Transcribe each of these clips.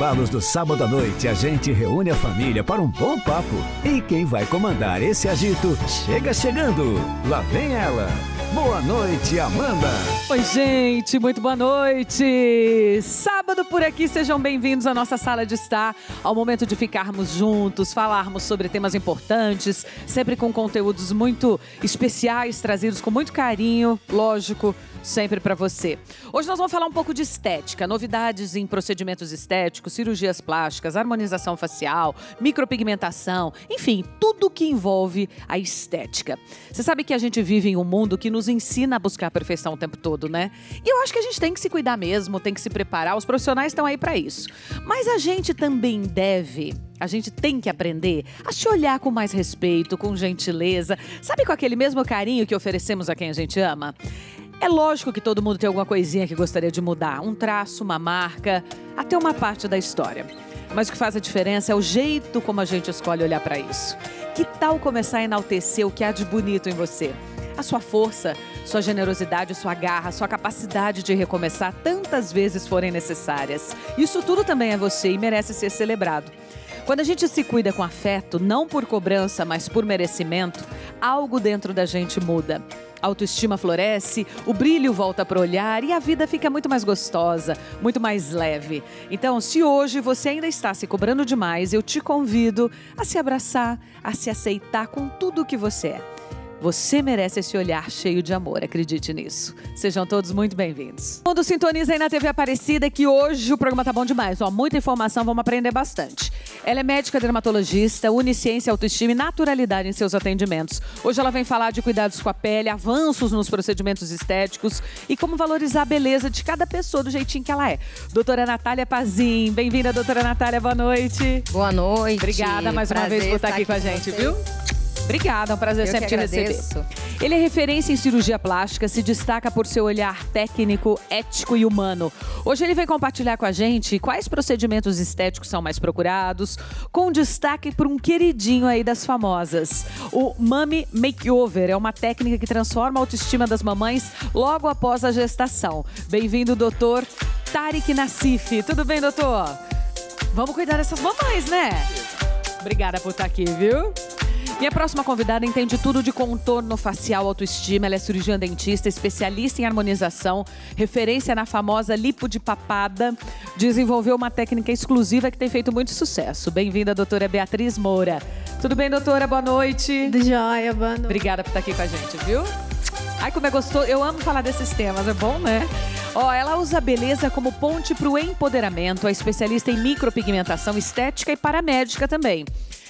embalos do sábado à noite, a gente reúne a família para um bom papo. E quem vai comandar esse agito chega chegando. Lá vem ela. Boa noite, Amanda. Oi, gente, muito boa noite. Sábado por aqui, sejam bem-vindos à nossa sala de estar, ao momento de ficarmos juntos, falarmos sobre temas importantes, sempre com conteúdos muito especiais, trazidos com muito carinho, lógico, sempre para você. Hoje nós vamos falar um pouco de estética, novidades em procedimentos estéticos, cirurgias plásticas, harmonização facial, micropigmentação, enfim, tudo que envolve a estética. Você sabe que a gente vive em um mundo que nos ensina a buscar a perfeição o tempo todo, né? E eu acho que a gente tem que se cuidar mesmo, tem que se preparar, os profissionais estão aí para isso. Mas a gente também a gente tem que aprender a se olhar com mais respeito, com gentileza, sabe, com aquele mesmo carinho que oferecemos a quem a gente ama? É lógico que todo mundo tem alguma coisinha que gostaria de mudar, um traço, uma marca, até uma parte da história. Mas o que faz a diferença é o jeito como a gente escolhe olhar para isso. Que tal começar a enaltecer o que há de bonito em você? A sua força, sua generosidade, sua garra, sua capacidade de recomeçar tantas vezes forem necessárias. Isso tudo também é você e merece ser celebrado. Quando a gente se cuida com afeto, não por cobrança, mas por merecimento, algo dentro da gente muda. A autoestima floresce, o brilho volta para o olhar e a vida fica muito mais gostosa, muito mais leve. Então, se hoje você ainda está se cobrando demais, eu te convido a se abraçar, a se aceitar com tudo o que você é. Você merece esse olhar cheio de amor, acredite nisso. Sejam todos muito bem-vindos. Mundo sintoniza aí na TV Aparecida, que hoje o programa tá bom demais. Ó, muita informação, vamos aprender bastante. Ela é médica dermatologista, unisciência, autoestima e naturalidade em seus atendimentos. Hoje ela vem falar de cuidados com a pele, avanços nos procedimentos estéticos e como valorizar a beleza de cada pessoa do jeitinho que ela é. Doutora Natália Pazin, bem-vinda, doutora Natália, boa noite. Boa noite. Obrigada mais uma vez por estar aqui com a gente, viu? Obrigada, é um prazer sempre te receber. Ele é referência em cirurgia plástica, se destaca por seu olhar técnico, ético e humano. Hoje ele vem compartilhar com a gente quais procedimentos estéticos são mais procurados, com destaque para um queridinho aí das famosas. O Mummy Makeover é uma técnica que transforma a autoestima das mamães logo após a gestação. Bem-vindo, doutor Tariq Nassif. Tudo bem, doutor? Vamos cuidar dessas mamães, né? Obrigada por estar aqui, viu? Minha próxima convidada entende tudo de contorno facial, autoestima. Ela é cirurgiã dentista, especialista em harmonização, referência na famosa lipo de papada. Desenvolveu uma técnica exclusiva que tem feito muito sucesso. Bem-vinda, doutora Beatriz Moura. Tudo bem, doutora? Boa noite. Tudo jóia, boa noite. Obrigada por estar aqui com a gente, viu? Ai, como é gostoso. Eu amo falar desses temas, é bom, né? Ó, ela usa a beleza como ponte para o empoderamento. É especialista em micropigmentação estética e paramédica também.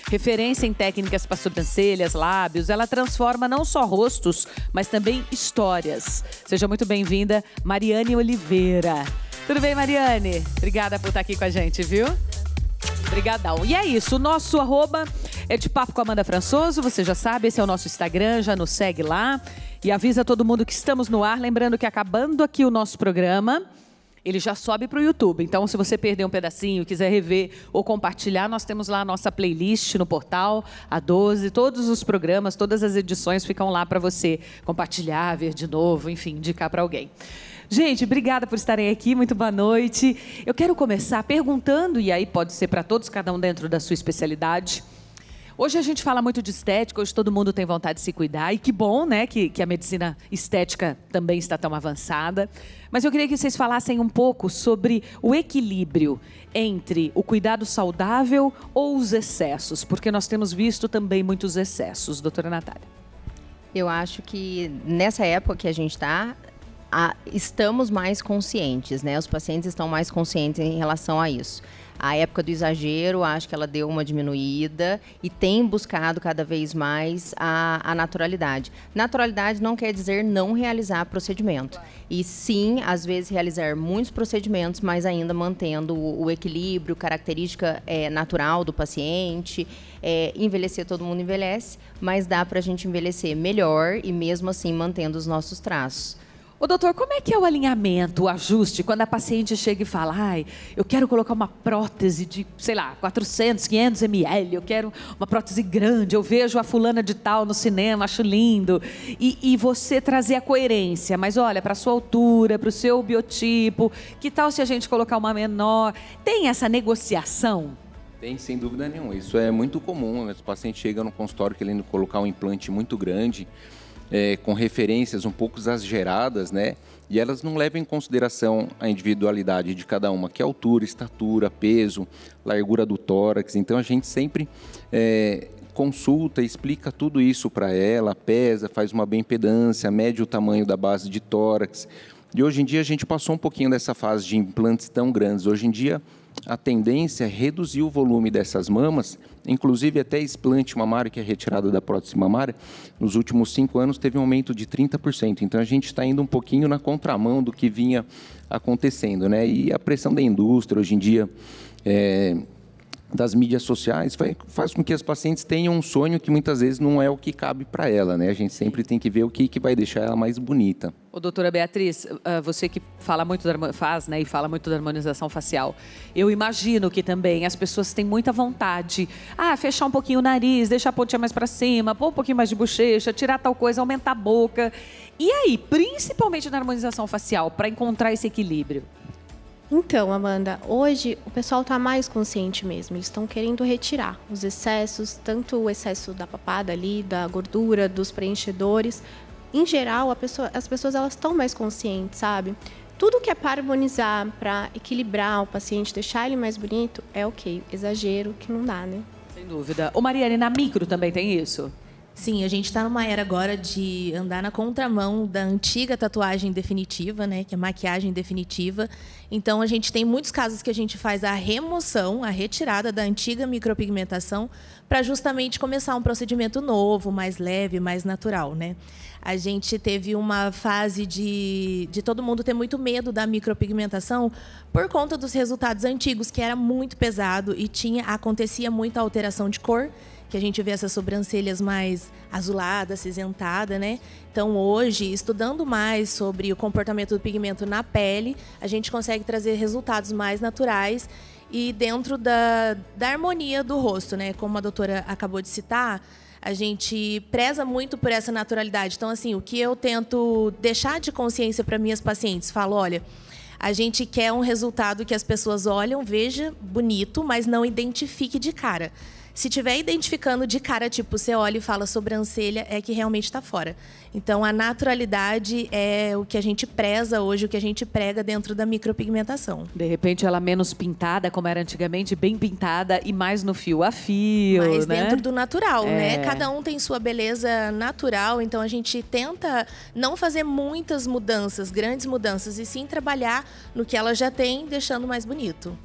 Referência em técnicas para sobrancelhas, lábios, ela transforma não só rostos, mas também histórias. Seja muito bem-vinda, Mariane Oliveira. Tudo bem, Mariane? Obrigada por estar aqui com a gente, viu? Obrigadão. E é isso, o nosso arroba é de Papo com Amanda Françoso, você já sabe, esse é o nosso Instagram, já nos segue lá. E avisa todo mundo que estamos no ar, lembrando que acabando aqui o nosso programa, ele já sobe para o YouTube. Então, se você perder um pedacinho, quiser rever ou compartilhar, nós temos lá a nossa playlist no portal, a 12. Todos os programas, todas as edições ficam lá para você compartilhar, ver de novo, enfim, indicar para alguém. Gente, obrigada por estarem aqui, muito boa noite. Eu quero começar perguntando, e aí pode ser para todos, cada um dentro da sua especialidade. Hoje a gente fala muito de estética, hoje todo mundo tem vontade de se cuidar. E que bom, né, que a medicina estética também está tão avançada. Mas eu queria que vocês falassem um pouco sobre o equilíbrio entre o cuidado saudável ou os excessos. Porque nós temos visto também muitos excessos, doutora Natália. Eu acho que nessa época que a gente está, estamos mais conscientes, né? Os pacientes estão mais conscientes em relação a isso. A época do exagero, acho que ela deu uma diminuída e tem buscado cada vez mais a naturalidade. Naturalidade não quer dizer não realizar procedimento. E sim, às vezes, realizar muitos procedimentos, mas ainda mantendo o equilíbrio, característica natural do paciente. Envelhecer, todo mundo envelhece, mas dá para a gente envelhecer melhor e mesmo assim mantendo os nossos traços. Ô, doutor, como é que é o alinhamento, o ajuste, quando a paciente chega e fala, ai, eu quero colocar uma prótese de, sei lá, 400, 500 ml, eu quero uma prótese grande, eu vejo a fulana de tal no cinema, acho lindo. E você trazer a coerência, mas olha, para a sua altura, para o seu biotipo, que tal se a gente colocar uma menor? Tem essa negociação? Tem, sem dúvida nenhuma. Isso é muito comum, né? Os pacientes chegam no consultório querendo colocar um implante muito grande, com referências um pouco exageradas, né? E elas não levam em consideração a individualidade de cada uma, que é altura, estatura, peso, largura do tórax. Então, a gente sempre consulta, explica tudo isso para ela, pesa, faz uma bioimpedância, mede o tamanho da base de tórax. E hoje em dia, a gente passou um pouquinho dessa fase de implantes tão grandes. Hoje em dia, a tendência é reduzir o volume dessas mamas, inclusive até explante mamário, que é retirada da prótese mamária, nos últimos 5 anos teve um aumento de 30%. Então, a gente está indo um pouquinho na contramão do que vinha acontecendo, né? E a pressão da indústria, hoje em dia, das mídias sociais, faz com que as pacientes tenham um sonho que muitas vezes não é o que cabe para ela, né? A gente sempre tem que ver o que vai deixar ela mais bonita. Ô, doutora Beatriz, você que fala muito e fala muito da harmonização facial, eu imagino que também as pessoas têm muita vontade, fechar um pouquinho o nariz, deixar a pontinha mais para cima, pôr um pouquinho mais de bochecha, tirar tal coisa, aumentar a boca. E aí, principalmente na harmonização facial, para encontrar esse equilíbrio? Então, Amanda, hoje o pessoal está mais consciente mesmo. Eles estão querendo retirar os excessos, tanto o excesso da papada ali, da gordura, dos preenchedores. Em geral, as pessoas elas estão mais conscientes, sabe? Tudo que é para harmonizar, para equilibrar o paciente, deixar ele mais bonito, é ok. Exagero que não dá, né? Sem dúvida. Ô, Mariane, na micro também tem isso? Sim, a gente está numa era agora de andar na contramão da antiga tatuagem definitiva, né, que é maquiagem definitiva. Então, a gente tem muitos casos que a gente faz a remoção, a retirada da antiga micropigmentação para justamente começar um procedimento novo, mais leve, mais natural, né? A gente teve uma fase de todo mundo ter muito medo da micropigmentação por conta dos resultados antigos, que era muito pesado e acontecia muita alteração de cor, que a gente vê essas sobrancelhas mais azuladas, acinzentada, né? Então, hoje, estudando mais sobre o comportamento do pigmento na pele, a gente consegue trazer resultados mais naturais e dentro da harmonia do rosto, né? Como a doutora acabou de citar, a gente preza muito por essa naturalidade. Então, assim, o que eu tento deixar de consciência para minhas pacientes, falo, olha, a gente quer um resultado que as pessoas olham, veja bonito, mas não identifique de cara. Se estiver identificando de cara, tipo, você olha e fala sobrancelha, é que realmente está fora. Então, a naturalidade é o que a gente preza hoje, o que a gente prega dentro da micropigmentação. De repente, ela menos pintada, como era antigamente, bem pintada e mais no fio a fio, mais né? dentro do natural, né? Cada um tem sua beleza natural, então a gente tenta não fazer muitas mudanças, grandes mudanças, e sim trabalhar no que ela já tem, deixando mais bonito.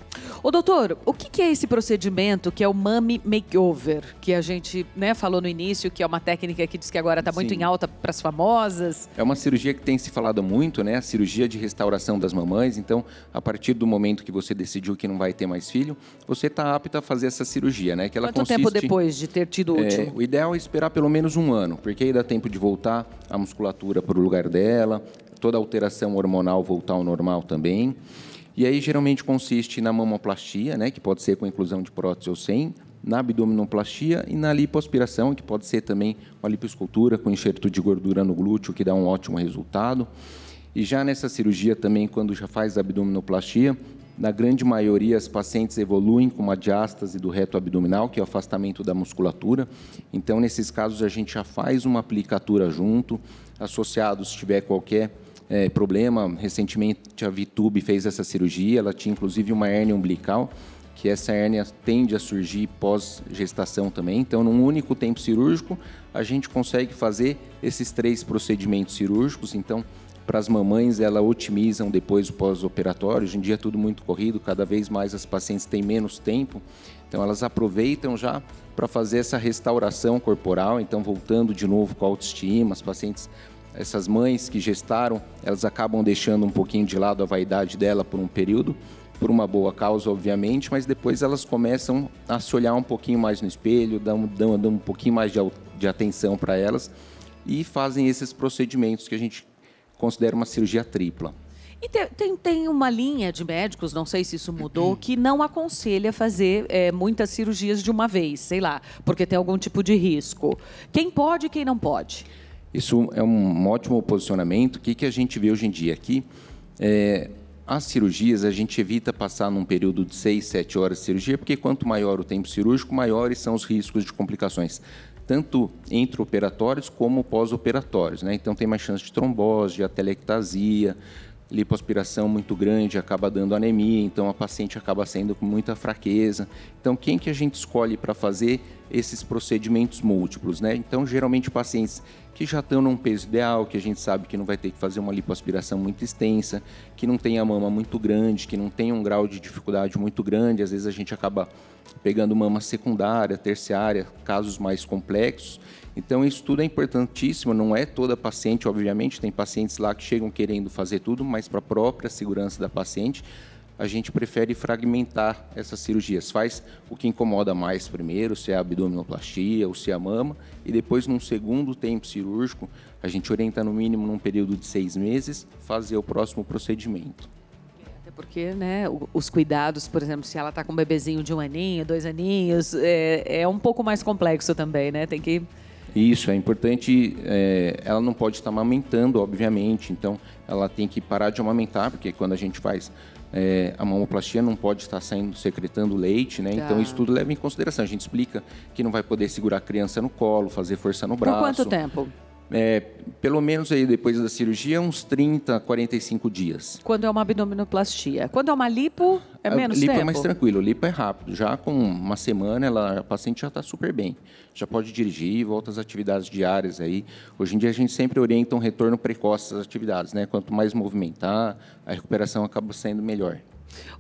Ô, doutor, o que é esse procedimento que é o Mummy Makeover, que a gente, né, falou no início, que é uma técnica que diz que agora está muito em alta para as famosas? É uma cirurgia que tem se falado muito, né? A cirurgia de restauração das mamães. Então, a partir do momento que você decidiu que não vai ter mais filho, você está apto a fazer essa cirurgia, né? Que ela Quanto tempo depois de ter tido útil? O ideal é esperar pelo menos 1 ano, porque aí dá tempo de voltar a musculatura para o lugar dela, toda a alteração hormonal voltar ao normal também. E aí, geralmente, consiste na mamoplastia, né? Que pode ser com inclusão de prótese ou sem, na abdominoplastia e na lipoaspiração, que pode ser também uma lipoescultura com enxerto de gordura no glúteo, que dá um ótimo resultado. E já nessa cirurgia também, quando já faz a abdominoplastia, na grande maioria as pacientes evoluem com uma diástase do reto abdominal, que é o afastamento da musculatura. Então, nesses casos, a gente já faz uma aplicatura junto, associado se tiver qualquer problema. Recentemente, a Vitube fez essa cirurgia, ela tinha inclusive uma hérnia umbilical, que essa hérnia tende a surgir pós-gestação também. Então, num único tempo cirúrgico, a gente consegue fazer esses 3 procedimentos cirúrgicos. Então, para as mamães, ela otimizam depois o pós-operatório. Hoje em dia é tudo muito corrido, cada vez mais as pacientes têm menos tempo. Então, elas aproveitam já para fazer essa restauração corporal. Então, voltando de novo com a autoestima, as pacientes, essas mães que gestaram, elas acabam deixando um pouquinho de lado a vaidade dela por um período, por uma boa causa, obviamente, mas depois elas começam a se olhar um pouquinho mais no espelho, dão um pouquinho mais de atenção para elas e fazem esses procedimentos que a gente considera uma cirurgia tripla. E tem uma linha de médicos, não sei se isso mudou, que não aconselha fazer muitas cirurgias de uma vez, sei lá, porque tem algum tipo de risco. Quem pode e quem não pode? Isso é um ótimo posicionamento. O que a gente vê hoje em dia aqui? As cirurgias, a gente evita passar num período de 6, 7 horas de cirurgia, porque quanto maior o tempo cirúrgico, maiores são os riscos de complicações, tanto intraoperatórios como pós-operatórios, né? Então, tem mais chance de trombose, de atelectasia, lipoaspiração muito grande, acaba dando anemia, então a paciente acaba saindo com muita fraqueza. Então, quem que a gente escolhe para fazer esses procedimentos múltiplos, né? Então, geralmente, pacientes que já estão num peso ideal, que a gente sabe que não vai ter que fazer uma lipoaspiração muito extensa, que não tem a mama muito grande, que não tem um grau de dificuldade muito grande, às vezes a gente acaba pegando mama secundária, terciária, casos mais complexos. Então, isso tudo é importantíssimo, não é toda paciente, obviamente, tem pacientes lá que chegam querendo fazer tudo, mas para a própria segurança da paciente, a gente prefere fragmentar essas cirurgias. Faz o que incomoda mais primeiro, se é a abdominoplastia ou se é a mama, e depois, num segundo tempo cirúrgico, a gente orienta no mínimo num período de 6 meses, fazer o próximo procedimento. Até porque, né, os cuidados, por exemplo, se ela está com um bebezinho de 1 aninho, 2 aninhos, é um pouco mais complexo também, né? Tem que... Isso, é importante, ela não pode estar amamentando, obviamente, então ela tem que parar de amamentar, porque quando a gente faz a mamoplastia não pode estar secretando leite, né? Então isso tudo leva em consideração. A gente explica que não vai poder segurar a criança no colo, fazer força no braço. Por quanto tempo? Pelo menos aí depois da cirurgia, uns 30, 45 dias. Quando é uma abdominoplastia. Quando é uma lipo, é menos tempo? Lipo é mais tranquilo, lipo é rápido. Já com uma semana, a paciente já está super bem. Já pode dirigir, volta às atividades diárias aí. Hoje em dia a gente sempre orienta um retorno precoce às atividades, né? Quanto mais movimentar, a recuperação acaba sendo melhor.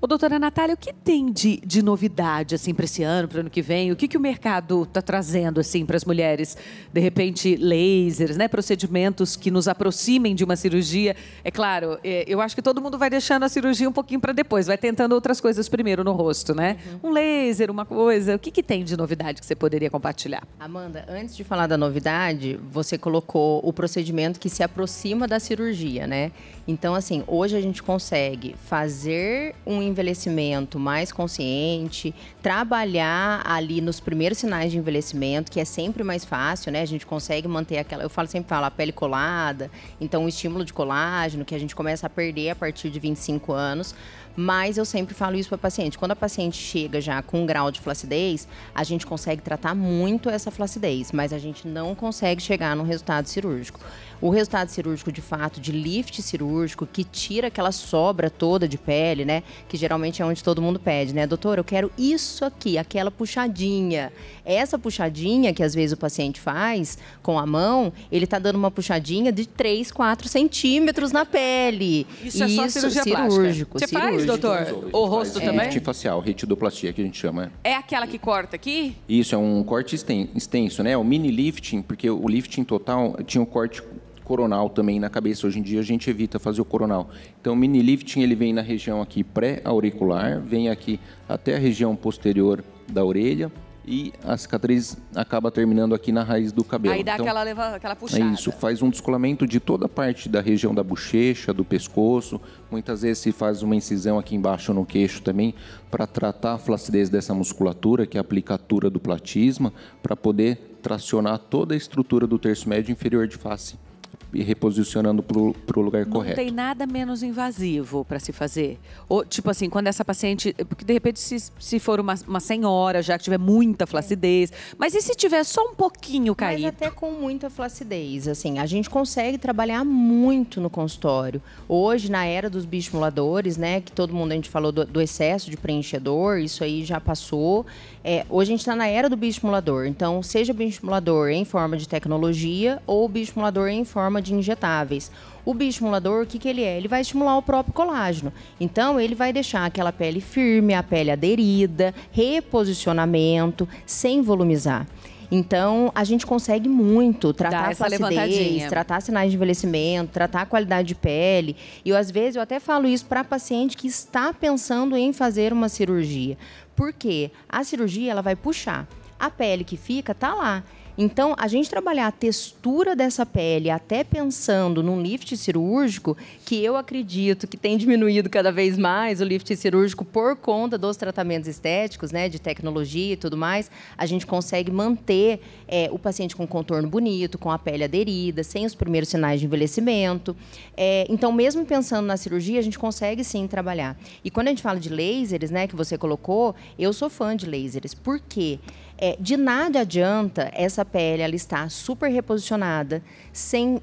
Ô, doutora Natália, o que tem de novidade assim, para esse ano, para o ano que vem? O que o mercado está trazendo assim, para as mulheres? De repente, lasers, né? Procedimentos que nos aproximem de uma cirurgia. É claro, eu acho que todo mundo vai deixando a cirurgia um pouquinho para depois, vai tentando outras coisas primeiro no rosto, né? Um laser, uma coisa. O que tem de novidade que você poderia compartilhar? Amanda, antes de falar da novidade, você colocou o procedimento que se aproxima da cirurgia, né? Então, assim, hoje a gente consegue fazer um envelhecimento mais consciente, trabalhar ali nos primeiros sinais de envelhecimento, que é sempre mais fácil, né? A gente consegue manter aquela, eu sempre falo, a pele colada, então o estímulo de colágeno, que a gente começa a perder a partir de 25 anos, mas eu sempre falo isso para a paciente. Quando a paciente chega já com um grau de flacidez, a gente consegue tratar muito essa flacidez, mas a gente não consegue chegar no resultado cirúrgico. O resultado cirúrgico, de fato, de lift cirúrgico, que tira aquela sobra toda de pele, né? Que geralmente é onde todo mundo pede, né? Doutor, eu quero isso aqui, aquela puxadinha. Essa puxadinha que às vezes o paciente faz com a mão, ele tá dando uma puxadinha de 3, 4 centímetros na pele. Isso é só cirurgia cirúrgico. Você faz, doutor? O rosto também? Lifting facial, retidoplastia, que a gente chama. É aquela que corta aqui? Isso, é um corte extenso, né? O mini lifting, porque o lifting total tinha um corte coronal também na cabeça. Hoje em dia a gente evita fazer o coronal. Então o mini lifting ele vem na região aqui pré-auricular, vem aqui até a região posterior da orelha e a cicatriz acaba terminando aqui na raiz do cabelo. Aí dá então, aquela puxada. É isso, faz um descolamento de toda a parte da região da bochecha, do pescoço. Muitas vezes se faz uma incisão aqui embaixo no queixo também para tratar a flacidez dessa musculatura, que é a aplicatura do platisma, para poder tracionar toda a estrutura do terço médio inferior de face e reposicionando para o lugar correto. Não tem nada menos invasivo para se fazer? Ou, tipo assim, quando essa paciente... Porque, de repente, se for uma senhora, já que tiver muita flacidez... Mas e se tiver só um pouquinho caído? Mas até com muita flacidez, assim, a gente consegue trabalhar muito no consultório. Hoje, na era dos bioestimuladores, né, que todo mundo, a gente falou do excesso de preenchedor, isso aí já passou. Hoje a gente está na era do bioestimulador. Então, seja bioestimulador em forma de tecnologia ou bioestimulador em forma de injetáveis. O bioestimulador, o que ele é? Ele vai estimular o próprio colágeno. Então, ele vai deixar aquela pele firme, a pele aderida, reposicionamento, sem volumizar. Então, a gente consegue muito tratar a flacidez, tratar sinais de envelhecimento, tratar a qualidade de pele. E, às vezes, eu até falo isso para a paciente que está pensando em fazer uma cirurgia. Por quê? A cirurgia, ela vai puxar. A pele que fica, tá lá. Então, a gente trabalhar a textura dessa pele, até pensando num lift cirúrgico, que eu acredito que tem diminuído cada vez mais o lift cirúrgico por conta dos tratamentos estéticos, né, de tecnologia e tudo mais, a gente consegue manter o paciente com contorno bonito, com a pele aderida, sem os primeiros sinais de envelhecimento. Então, mesmo pensando na cirurgia, a gente consegue sim trabalhar. E quando a gente fala de lasers, né, que você colocou, eu sou fã de lasers. Por quê? De nada adianta essa pele ela estar super reposicionada, sem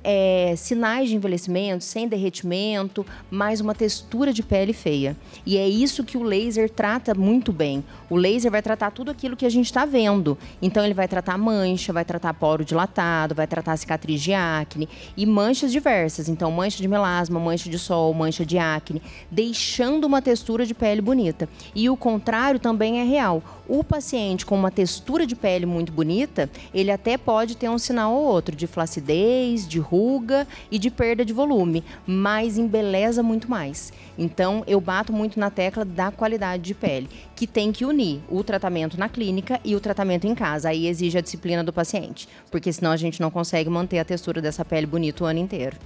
sinais de envelhecimento, sem derretimento, mas uma textura de pele feia. E é isso que o laser trata muito bem. O laser vai tratar tudo aquilo que a gente está vendo. Então, ele vai tratar mancha, vai tratar poro dilatado, vai tratar cicatriz de acne e manchas diversas. Então, mancha de melasma, mancha de sol, mancha de acne, deixando uma textura de pele bonita. E o contrário também é real. O paciente com uma textura de pele muito bonita, ele até pode ter um sinal ou outro de flacidez, de ruga e de perda de volume, mas embeleza muito mais. Então, eu bato muito na tecla da qualidade de pele, que tem que unir o tratamento na clínica e o tratamento em casa. Aí exige a disciplina do paciente, porque senão a gente não consegue manter a textura dessa pele bonita o ano inteiro.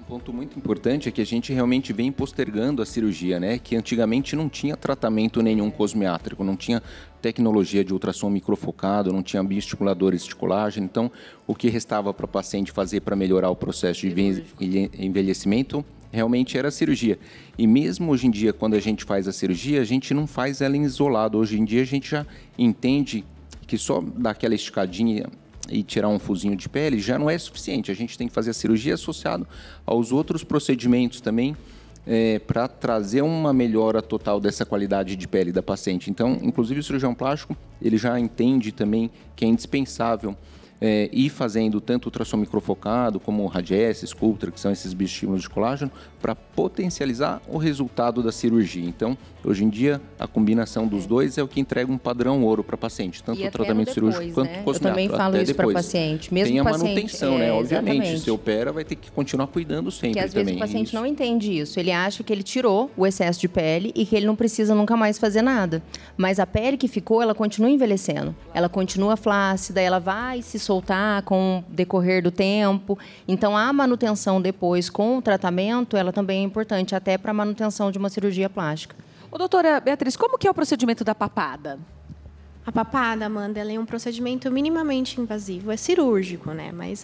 Um ponto muito importante é que a gente realmente vem postergando a cirurgia, né? Que antigamente não tinha tratamento nenhum cosmiátrico, não tinha tecnologia de ultrassom microfocado, não tinha bioestimuladores de colágeno. Então, o que restava para o paciente fazer para melhorar o processo de envelhecimento realmente era a cirurgia. E mesmo hoje em dia, quando a gente faz a cirurgia, a gente não faz ela em isolado. Hoje em dia, a gente já entende que só dar aquela esticadinha e tirar um fusinho de pele já não é suficiente. A gente tem que fazer a cirurgia associado aos outros procedimentos também para trazer uma melhora total dessa qualidade de pele da paciente. Então, inclusive o cirurgião plástico, ele já entende também que é indispensável ir fazendo tanto ultrassom microfocado como o Radiesse, Sculptra, que são esses bioestímulos de colágeno, para potencializar o resultado da cirurgia. Então, hoje em dia, a combinação dos dois é o que entrega um padrão ouro para a paciente, tanto o tratamento cirúrgico quanto o cosmético. Eu também falo isso para o paciente. Mesmo tem a paciente, manutenção, né? Obviamente, exatamente. se opera, vai ter que continuar cuidando sempre Porque às também. vezes o paciente não entende isso. Ele acha que ele tirou o excesso de pele e que ele não precisa nunca mais fazer nada. Mas a pele que ficou, ela continua envelhecendo. Ela continua flácida, ela vai se soltar com o decorrer do tempo. Então, a manutenção depois com o tratamento, ela também é importante, até para a manutenção de uma cirurgia plástica. Ô, doutora Beatriz, como que é o procedimento da papada? A papada, Amanda, ela é um procedimento minimamente invasivo. É cirúrgico, né? Mas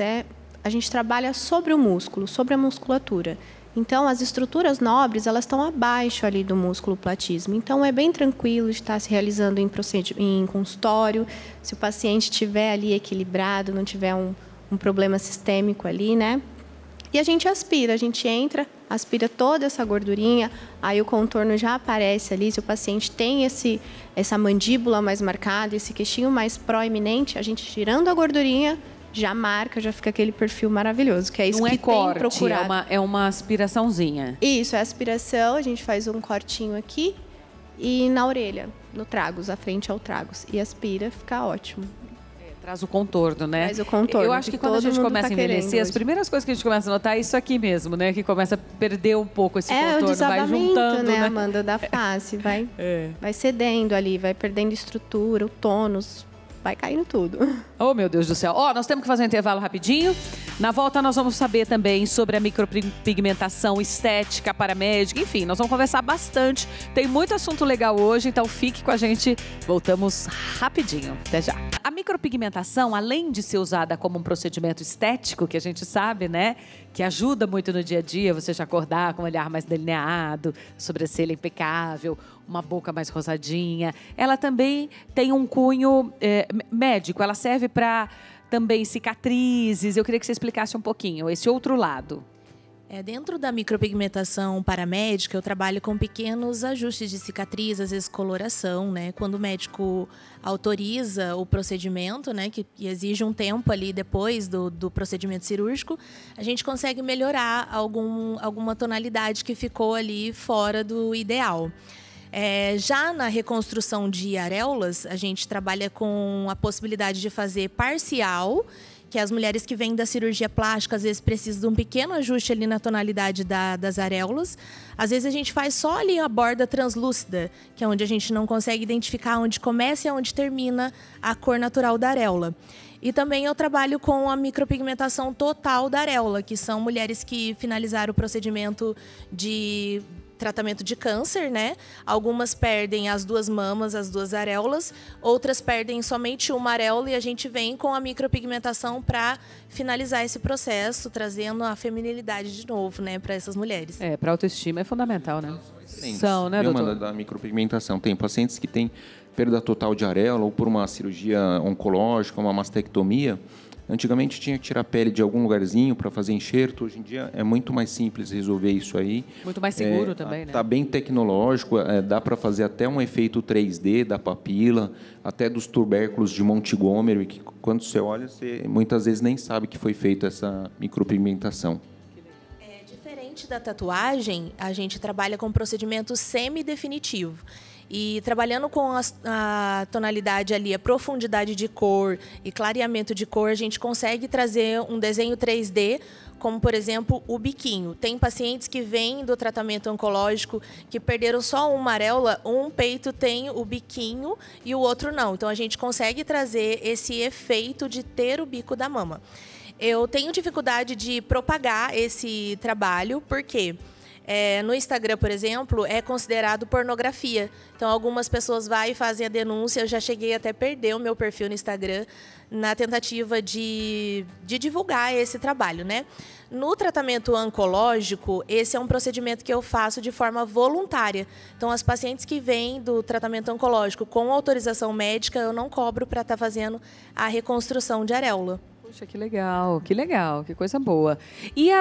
a gente trabalha sobre o músculo, sobre a musculatura. Então, as estruturas nobres, elas estão abaixo ali do músculo platísmo. Então, é bem tranquilo de estar se realizando em consultório. Se o paciente estiver ali equilibrado, não tiver um problema sistêmico ali, né? E a gente aspira, a gente entra, aspira toda essa gordurinha, aí o contorno já aparece ali. Se o paciente tem essa mandíbula mais marcada, esse queixinho mais proeminente, a gente tirando a gordurinha, já marca, já fica aquele perfil maravilhoso, que é isso não que é corte, tem procurado. É uma aspiraçãozinha. Isso, é aspiração, a gente faz um cortinho aqui e na orelha, no tragus, à frente ao tragus. E aspira, fica ótimo. Traz o contorno, né? Traz o contorno. Eu acho que quando a gente começa a envelhecer, as primeiras coisas que a gente começa a notar é isso aqui mesmo, né? Que começa a perder um pouco esse contorno, o desabamento, vai juntando, né, Amanda, da face, vai cedendo ali, vai perdendo estrutura, o tônus, vai caindo tudo. Oh, meu Deus do céu. Nós temos que fazer um intervalo rapidinho. Na volta, nós vamos saber também sobre a micropigmentação estética, paramédica. Enfim, nós vamos conversar bastante. Tem muito assunto legal hoje, então fique com a gente. Voltamos rapidinho. Até já. A micropigmentação, além de ser usada como um procedimento estético, que a gente sabe, né? Que ajuda muito no dia a dia, você já acordar com um olhar mais delineado, sobrancelha impecável, uma boca mais rosadinha. Ela também tem um cunho médico, ela serve para também cicatrizes. Eu queria que você explicasse um pouquinho esse outro lado. Dentro da micropigmentação paramédica, eu trabalho com pequenos ajustes de cicatriz, às vezes coloração, né? Quando o médico autoriza o procedimento, né? Que exige um tempo ali depois do procedimento cirúrgico, a gente consegue melhorar alguma tonalidade que ficou ali fora do ideal. Já na reconstrução de areolas, a gente trabalha com a possibilidade de fazer parcial que as mulheres que vêm da cirurgia plástica, às vezes precisam de um pequeno ajuste ali na tonalidade das areolas. Às vezes a gente faz só ali a borda translúcida, que é onde a gente não consegue identificar onde começa e onde termina a cor natural da areola. E também eu trabalho com a micropigmentação total da areola, que são mulheres que finalizaram o procedimento de tratamento de câncer, né? Algumas perdem as 2 mamas, as 2 areolas, outras perdem somente uma areola e a gente vem com a micropigmentação para finalizar esse processo, trazendo a feminilidade de novo, né, para essas mulheres. Para autoestima é fundamental, né? São, né, doutor? Da micropigmentação. Tem pacientes que têm perda total de areola ou por uma cirurgia oncológica, uma mastectomia. Antigamente tinha que tirar a pele de algum lugarzinho para fazer enxerto. Hoje em dia é muito mais simples resolver isso aí. Muito mais seguro também, né? Está bem tecnológico, dá para fazer até um efeito 3D da papila, até dos tubérculos de Montgomery, que quando você olha, você muitas vezes nem sabe que foi feita essa micropigmentação. Diferente da tatuagem, a gente trabalha com procedimento semi-definitivo. E trabalhando com a tonalidade ali, a profundidade de cor e clareamento de cor, a gente consegue trazer um desenho 3D, como, por exemplo, o biquinho. Tem pacientes que vêm do tratamento oncológico que perderam só uma areola, um peito tem o biquinho e o outro não. Então, a gente consegue trazer esse efeito de ter o bico da mama. Eu tenho dificuldade de propagar esse trabalho, porque no Instagram, por exemplo, é considerado pornografia. Então, algumas pessoas vão e fazem a denúncia. Eu já cheguei até a perder o meu perfil no Instagram na tentativa de divulgar esse trabalho, né? No tratamento oncológico, esse é um procedimento que eu faço de forma voluntária. Então, as pacientes que vêm do tratamento oncológico com autorização médica, eu não cobro para estar fazendo a reconstrução de areola. Puxa, que legal, que coisa boa. E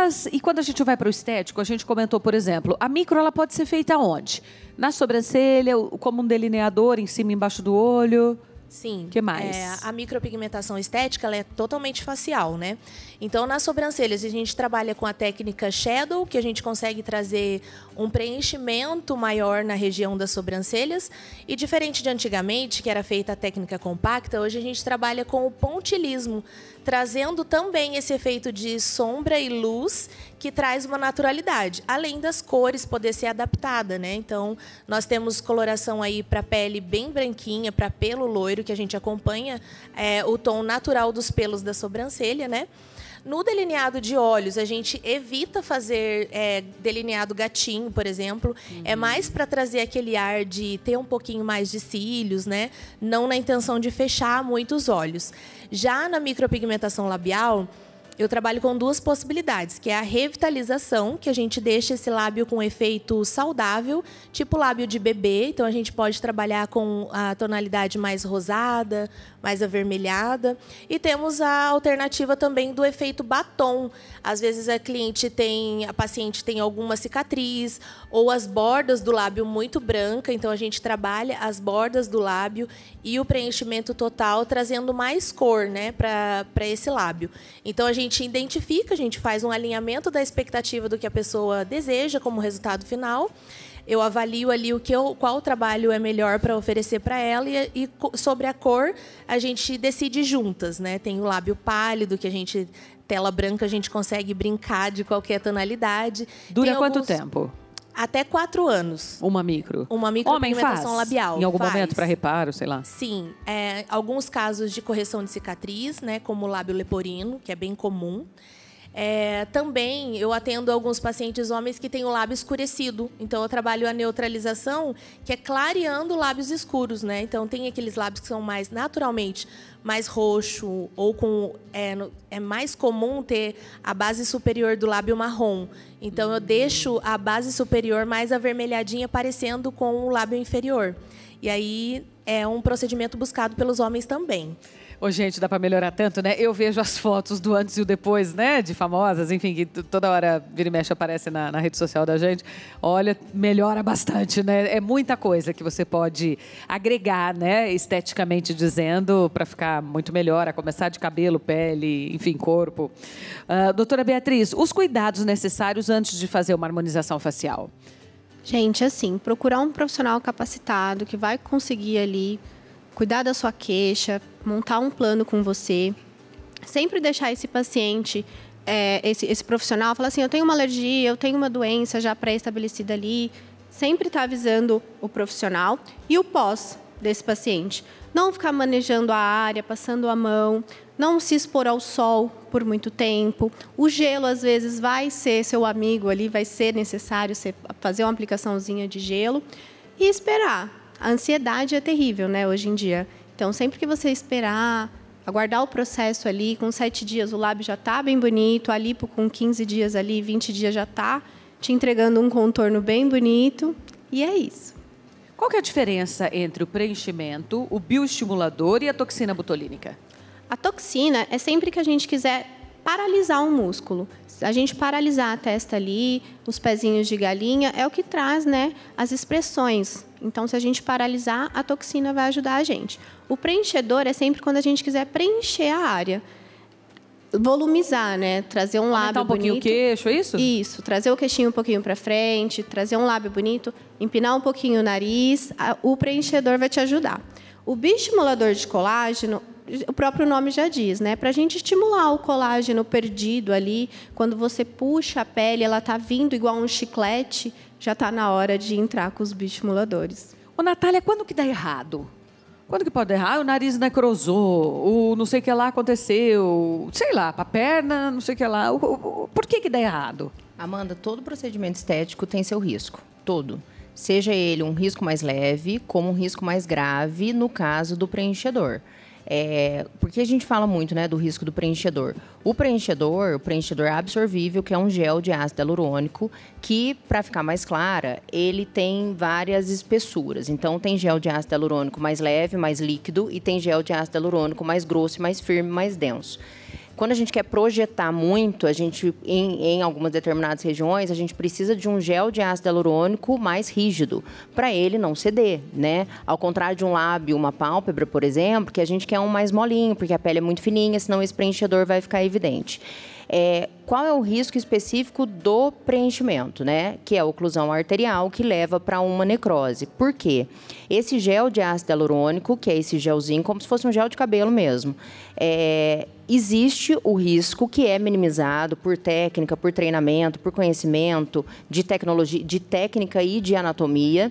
quando a gente vai para o estético, a gente comentou, por exemplo, a micro ela pode ser feita onde? Na sobrancelha, como um delineador em cima e embaixo do olho? Sim. Que mais? A micropigmentação estética ela é totalmente facial, né? Então, nas sobrancelhas, a gente trabalha com a técnica shadow, que a gente consegue trazer um preenchimento maior na região das sobrancelhas. E diferente de antigamente, que era feita a técnica compacta, hoje a gente trabalha com o pontilismo, trazendo também esse efeito de sombra e luz, que traz uma naturalidade, além das cores poder ser adaptada, né? Então, nós temos coloração aí para pele bem branquinha, para pelo loiro, que a gente acompanha o tom natural dos pelos da sobrancelha, né? No delineado de olhos, a gente evita fazer delineado gatinho, por exemplo. É mais para trazer aquele ar de ter um pouquinho mais de cílios, né? Não na intenção de fechar muito os olhos. Já na micropigmentação labial, eu trabalho com 2 possibilidades, que é a revitalização, que a gente deixa esse lábio com efeito saudável, tipo lábio de bebê. Então, a gente pode trabalhar com a tonalidade mais rosada, mais avermelhada. E temos a alternativa também do efeito batom. Às vezes, a paciente tem alguma cicatriz ou as bordas do lábio muito branca. Então, a gente trabalha as bordas do lábio e o preenchimento total, trazendo mais cor, né, para esse lábio. Então, a gente identifica, a gente faz um alinhamento da expectativa do que a pessoa deseja como resultado final. Eu avalio ali qual trabalho é melhor para oferecer para ela e sobre a cor a gente decide juntas, né? Tem o lábio pálido que tela branca a gente consegue brincar de qualquer tonalidade. Dura quanto tempo? Até 4 anos. Uma micro? Uma micropigmentação labial. Em algum momento para reparo, sei lá? Sim. Alguns casos de correção de cicatriz, né, como o lábio leporino, que é bem comum. Também eu atendo alguns pacientes homens que têm o lábio escurecido. Então, eu trabalho a neutralização, que é clareando lábios escuros, né? Então, tem aqueles lábios que são mais naturalmente mais roxo ou é mais comum ter a base superior do lábio marrom. Então, eu deixo a base superior mais avermelhadinha, parecendo com o lábio inferior. E aí é um procedimento buscado pelos homens também. Ô, gente, dá para melhorar tanto, né? Eu vejo as fotos do antes e o depois, né? De famosas, enfim, que toda hora vira e mexe aparece na rede social da gente. Olha, melhora bastante, né? É muita coisa que você pode agregar, né? Esteticamente dizendo, para ficar muito melhor, a começar de cabelo, pele, enfim, corpo. Doutora Beatriz, os cuidados necessários antes de fazer uma harmonização facial? Gente, assim, procurar um profissional capacitado que vai conseguir ali cuidar da sua queixa, montar um plano com você. sempre deixar esse paciente, esse profissional, falar assim, eu tenho uma alergia, eu tenho uma doença já pré-estabelecida ali, sempre estar avisando o profissional e o pós desse paciente. Não ficar manejando a área, passando a mão, não se expor ao sol por muito tempo. O gelo, às vezes, vai ser seu amigo ali, vai ser necessário você fazer uma aplicaçãozinha de gelo e esperar. A ansiedade é terrível, né, hoje em dia. Então, sempre que você esperar, aguardar o processo ali, com 7 dias o lábio já está bem bonito, a lipo com 15 dias ali, 20 dias já está te entregando um contorno bem bonito, e é isso. Qual que é a diferença entre o preenchimento, o bioestimulador e a toxina botulínica? A toxina é sempre que a gente quiser paralisar um músculo. A gente paralisar a testa ali, os pezinhos de galinha, é o que traz, né, as expressões. Então, se a gente paralisar, a toxina vai ajudar a gente. O preenchedor é sempre quando a gente quiser preencher a área. Volumizar, né? Trazer um lábio bonito. Aumentar um pouquinho o queixo, é isso? Isso, trazer o queixinho um pouquinho para frente, trazer um lábio bonito, empinar um pouquinho o nariz, o preenchedor vai te ajudar. O bioestimulador de colágeno, o próprio nome já diz, né? Para a gente estimular o colágeno perdido ali, quando você puxa a pele, ela está vindo igual um chiclete, já está na hora de entrar com os bioestimuladores. Ô, Natália, quando que dá errado? Quando que pode dar errado? O nariz necrosou, o não sei o que lá aconteceu, sei lá, para a perna, não sei o que lá. Por que dá errado? Amanda, todo procedimento estético tem seu risco, todo. Seja ele um risco mais leve, como um risco mais grave, no caso do preenchedor. Porque a gente fala muito, né, do risco do preenchedor. O preenchedor absorvível, que é um gel de ácido hialurônico, que, para ficar mais clara, ele tem várias espessuras. Então, tem gel de ácido hialurônico mais leve, mais líquido, e tem gel de ácido hialurônico mais grosso, mais firme, mais denso. Quando a gente quer projetar muito, a gente, em algumas determinadas regiões, a gente precisa de um gel de ácido hialurônico mais rígido, para ele não ceder, né? Ao contrário de um lábio, uma pálpebra, por exemplo, que a gente quer um mais molinho, porque a pele é muito fininha, senão esse preenchedor vai ficar evidente. Qual é o risco específico do preenchimento, né? Que é a oclusão arterial, que leva para uma necrose. Por quê? Esse gel de ácido hialurônico, que é esse gelzinho, como se fosse um gel de cabelo mesmo, existe o risco que é minimizado por técnica, por treinamento, por conhecimento de tecnologia, de técnica e de anatomia,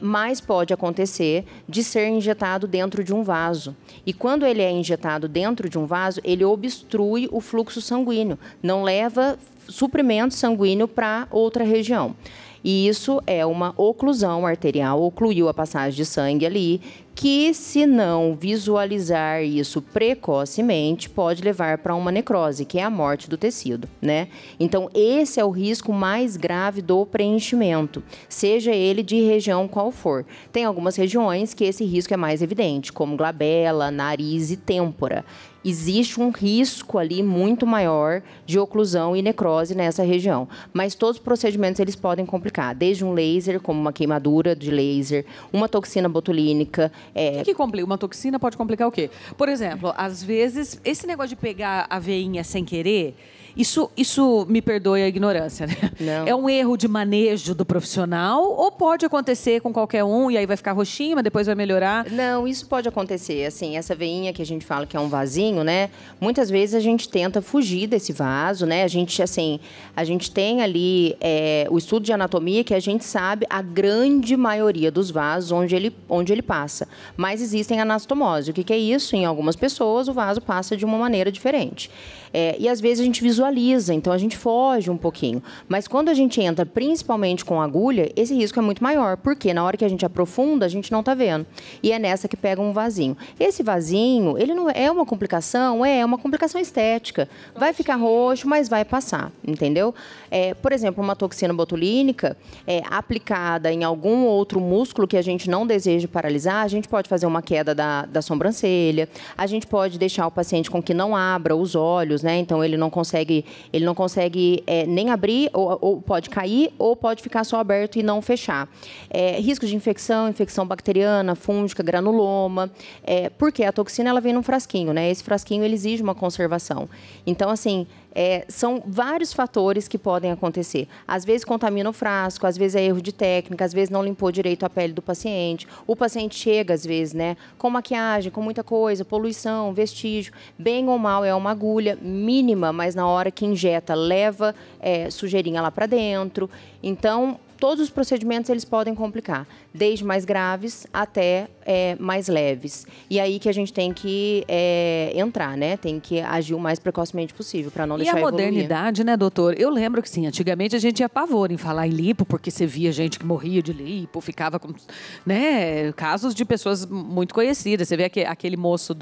mas pode acontecer de ser injetado dentro de um vaso. E quando ele é injetado dentro de um vaso, ele obstrui o fluxo sanguíneo, não leva suprimento sanguíneo para outra região. E isso é uma oclusão arterial, ocluiu a passagem de sangue ali, que, se não visualizar isso precocemente, pode levar para uma necrose, que é a morte do tecido, né? Então, esse é o risco mais grave do preenchimento, seja ele de região qual for. Tem algumas regiões que esse risco é mais evidente, como glabela, nariz e têmpora. Existe um risco ali muito maior de oclusão e necrose nessa região. Mas todos os procedimentos eles podem complicar, desde um laser, como uma queimadura de laser, uma toxina botulínica. O que complica? Uma toxina pode complicar o quê? Por exemplo, às vezes, esse negócio de pegar a veinha sem querer, isso me perdoe a ignorância, né? Não. É um erro de manejo do profissional ou pode acontecer com qualquer um e aí vai ficar roxinho, mas depois vai melhorar? Não, isso pode acontecer. Assim, essa veinha que a gente fala que é um vasinho, né? Muitas vezes a gente tenta fugir desse vaso, né? A gente tem ali o estudo de anatomia que a gente sabe a grande maioria dos vasos onde ele passa. Mas existem anastomose. O que é isso? Em algumas pessoas o vaso passa de uma maneira diferente. E às vezes a gente visualiza, então a gente foge um pouquinho. Mas quando a gente entra, principalmente com agulha, esse risco é muito maior, porque na hora que a gente aprofunda, a gente não está vendo. E é nessa que pega um vasinho. Esse vasinho, ele não é uma complicação, é uma complicação estética. Vai ficar roxo, mas vai passar, entendeu? Por exemplo, uma toxina botulínica aplicada em algum outro músculo que a gente não deseja paralisar, a gente pode fazer uma queda da sobrancelha, a gente pode deixar o paciente com que não abra os olhos, né? Então ele não consegue nem abrir, ou pode cair, ou pode ficar só aberto e não fechar. Risco de infecção bacteriana, fúngica, granuloma, porque a toxina ela vem num frasquinho, né? Esse frasquinho ele exige uma conservação. Então, assim, são vários fatores que podem acontecer. Às vezes contamina o frasco, às vezes é erro de técnica, às vezes não limpou direito a pele do paciente. O paciente chega, às vezes, né? Com maquiagem, com muita coisa, poluição, vestígio. Bem ou mal, é uma agulha mínima, mas na hora que injeta, leva sujeirinha lá para dentro. Então, todos os procedimentos eles podem complicar, desde mais graves até mais leves. E aí que a gente tem que entrar, né? Tem que agir o mais precocemente possível para não deixar evoluir. E a modernidade, né, doutor? Eu lembro que, sim, antigamente a gente tinha pavor em falar em lipo, porque você via gente que morria de lipo, ficava com, né, casos de pessoas muito conhecidas. Você vê aquele moço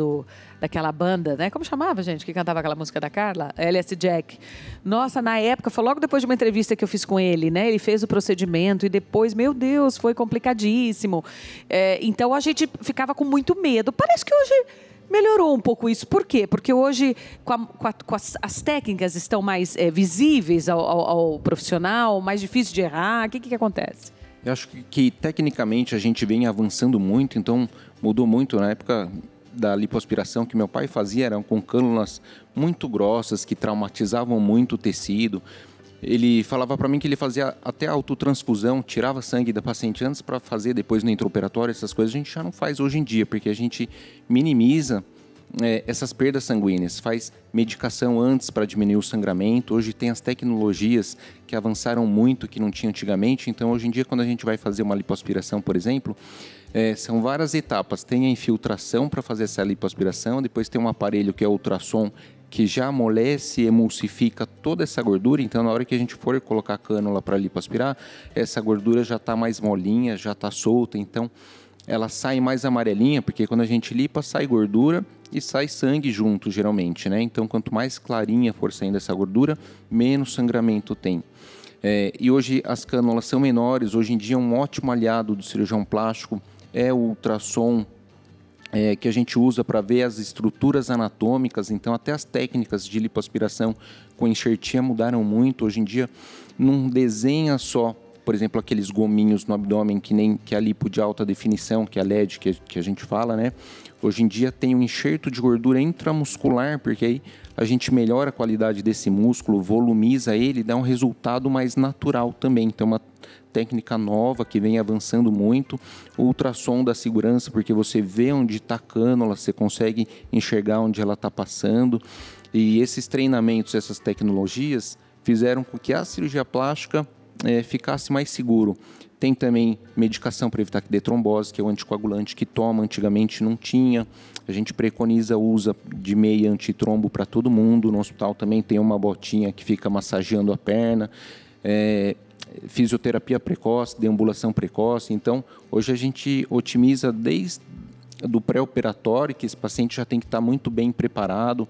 daquela banda, né? Como chamava, gente, que cantava aquela música da Carla? LS Jack. Nossa, na época, foi logo depois de uma entrevista que eu fiz com ele, né? Ele fez o procedimento e depois, meu Deus, foi complicadíssimo. Então, a gente ficava com muito medo. Parece que hoje melhorou um pouco isso. Por quê? Porque hoje as técnicas estão mais visíveis ao profissional, mais difícil de errar. O que acontece? Eu acho que tecnicamente a gente vem avançando muito, então mudou muito. Na época da lipoaspiração que meu pai fazia, eram com cânulas muito grossas que traumatizavam muito o tecido. Ele falava para mim que ele fazia até autotransfusão, tirava sangue da paciente antes para fazer depois no intraoperatório. Essas coisas a gente já não faz hoje em dia, porque a gente minimiza essas perdas sanguíneas, faz medicação antes para diminuir o sangramento. Hoje tem as tecnologias que avançaram muito, que não tinha antigamente. Então, hoje em dia, quando a gente vai fazer uma lipoaspiração, por exemplo, são várias etapas. Tem a infiltração para fazer essa lipoaspiração, depois tem um aparelho que é o ultrassom, que já amolece e emulsifica toda essa gordura. Então, na hora que a gente for colocar a cânula para lipoaspirar, essa gordura já está mais molinha, já está solta. Então, ela sai mais amarelinha, porque quando a gente lipa, sai gordura e sai sangue junto, geralmente, né? Então, quanto mais clarinha for saindo essa gordura, menos sangramento tem. E hoje as cânulas são menores. Hoje em dia, um ótimo aliado do cirurgião plástico é o ultrassom, que a gente usa para ver as estruturas anatômicas. Então, até as técnicas de lipoaspiração com enxertia mudaram muito. Hoje em dia, não desenha só, por exemplo, aqueles gominhos no abdômen que é a lipo de alta definição, que é a LED que a gente fala, né? Hoje em dia tem um enxerto de gordura intramuscular, porque aí a gente melhora a qualidade desse músculo, volumiza ele e dá um resultado mais natural também. Então, uma técnica nova que vem avançando muito. O ultrassom da segurança, porque você vê onde está a cânula, você consegue enxergar onde ela está passando. E esses treinamentos, essas tecnologias, fizeram com que a cirurgia plástica ficasse mais seguro. Tem também medicação para evitar que dê trombose, que é o anticoagulante que toma, antigamente não tinha. A gente preconiza o uso de meia antitrombo para todo mundo. No hospital também tem uma botinha que fica massageando a perna. Fisioterapia precoce, deambulação precoce. Então, hoje a gente otimiza desde do pré-operatório, que esse paciente já tem que estar muito bem preparado.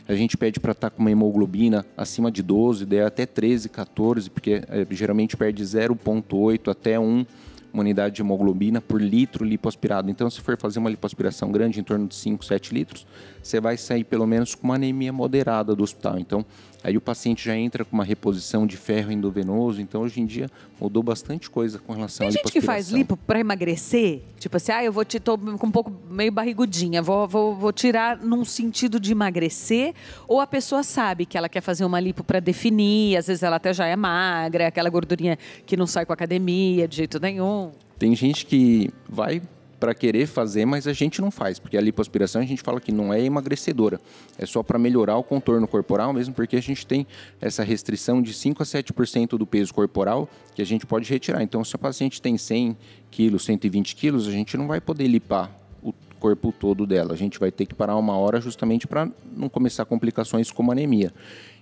A gente pede para estar com uma hemoglobina acima de 12, daí até 13, 14, porque geralmente perde 0,8 até 1 unidade de hemoglobina por litro lipoaspirado. Então, se for fazer uma lipoaspiração grande, em torno de 5, 7 litros, você vai sair pelo menos com uma anemia moderada do hospital. Então, aí o paciente já entra com uma reposição de ferro endovenoso. Então, hoje em dia, mudou bastante coisa com relação à lipoaspiração. Tem gente que faz lipo para emagrecer? Tipo assim, eu tô com um pouco meio barrigudinha, vou tirar num sentido de emagrecer? Ou a pessoa sabe que ela quer fazer uma lipo para definir, às vezes ela até já é magra, aquela gordurinha que não sai com a academia de jeito nenhum? Tem gente que vai para querer fazer, mas a gente não faz, porque a lipoaspiração a gente fala que não é emagrecedora, é só para melhorar o contorno corporal mesmo, porque a gente tem essa restrição de 5 a 7% do peso corporal que a gente pode retirar. Então, se o paciente tem 100 quilos, 120 quilos, a gente não vai poder lipar o corpo todo dela, a gente vai ter que parar uma hora justamente para não começar complicações como anemia.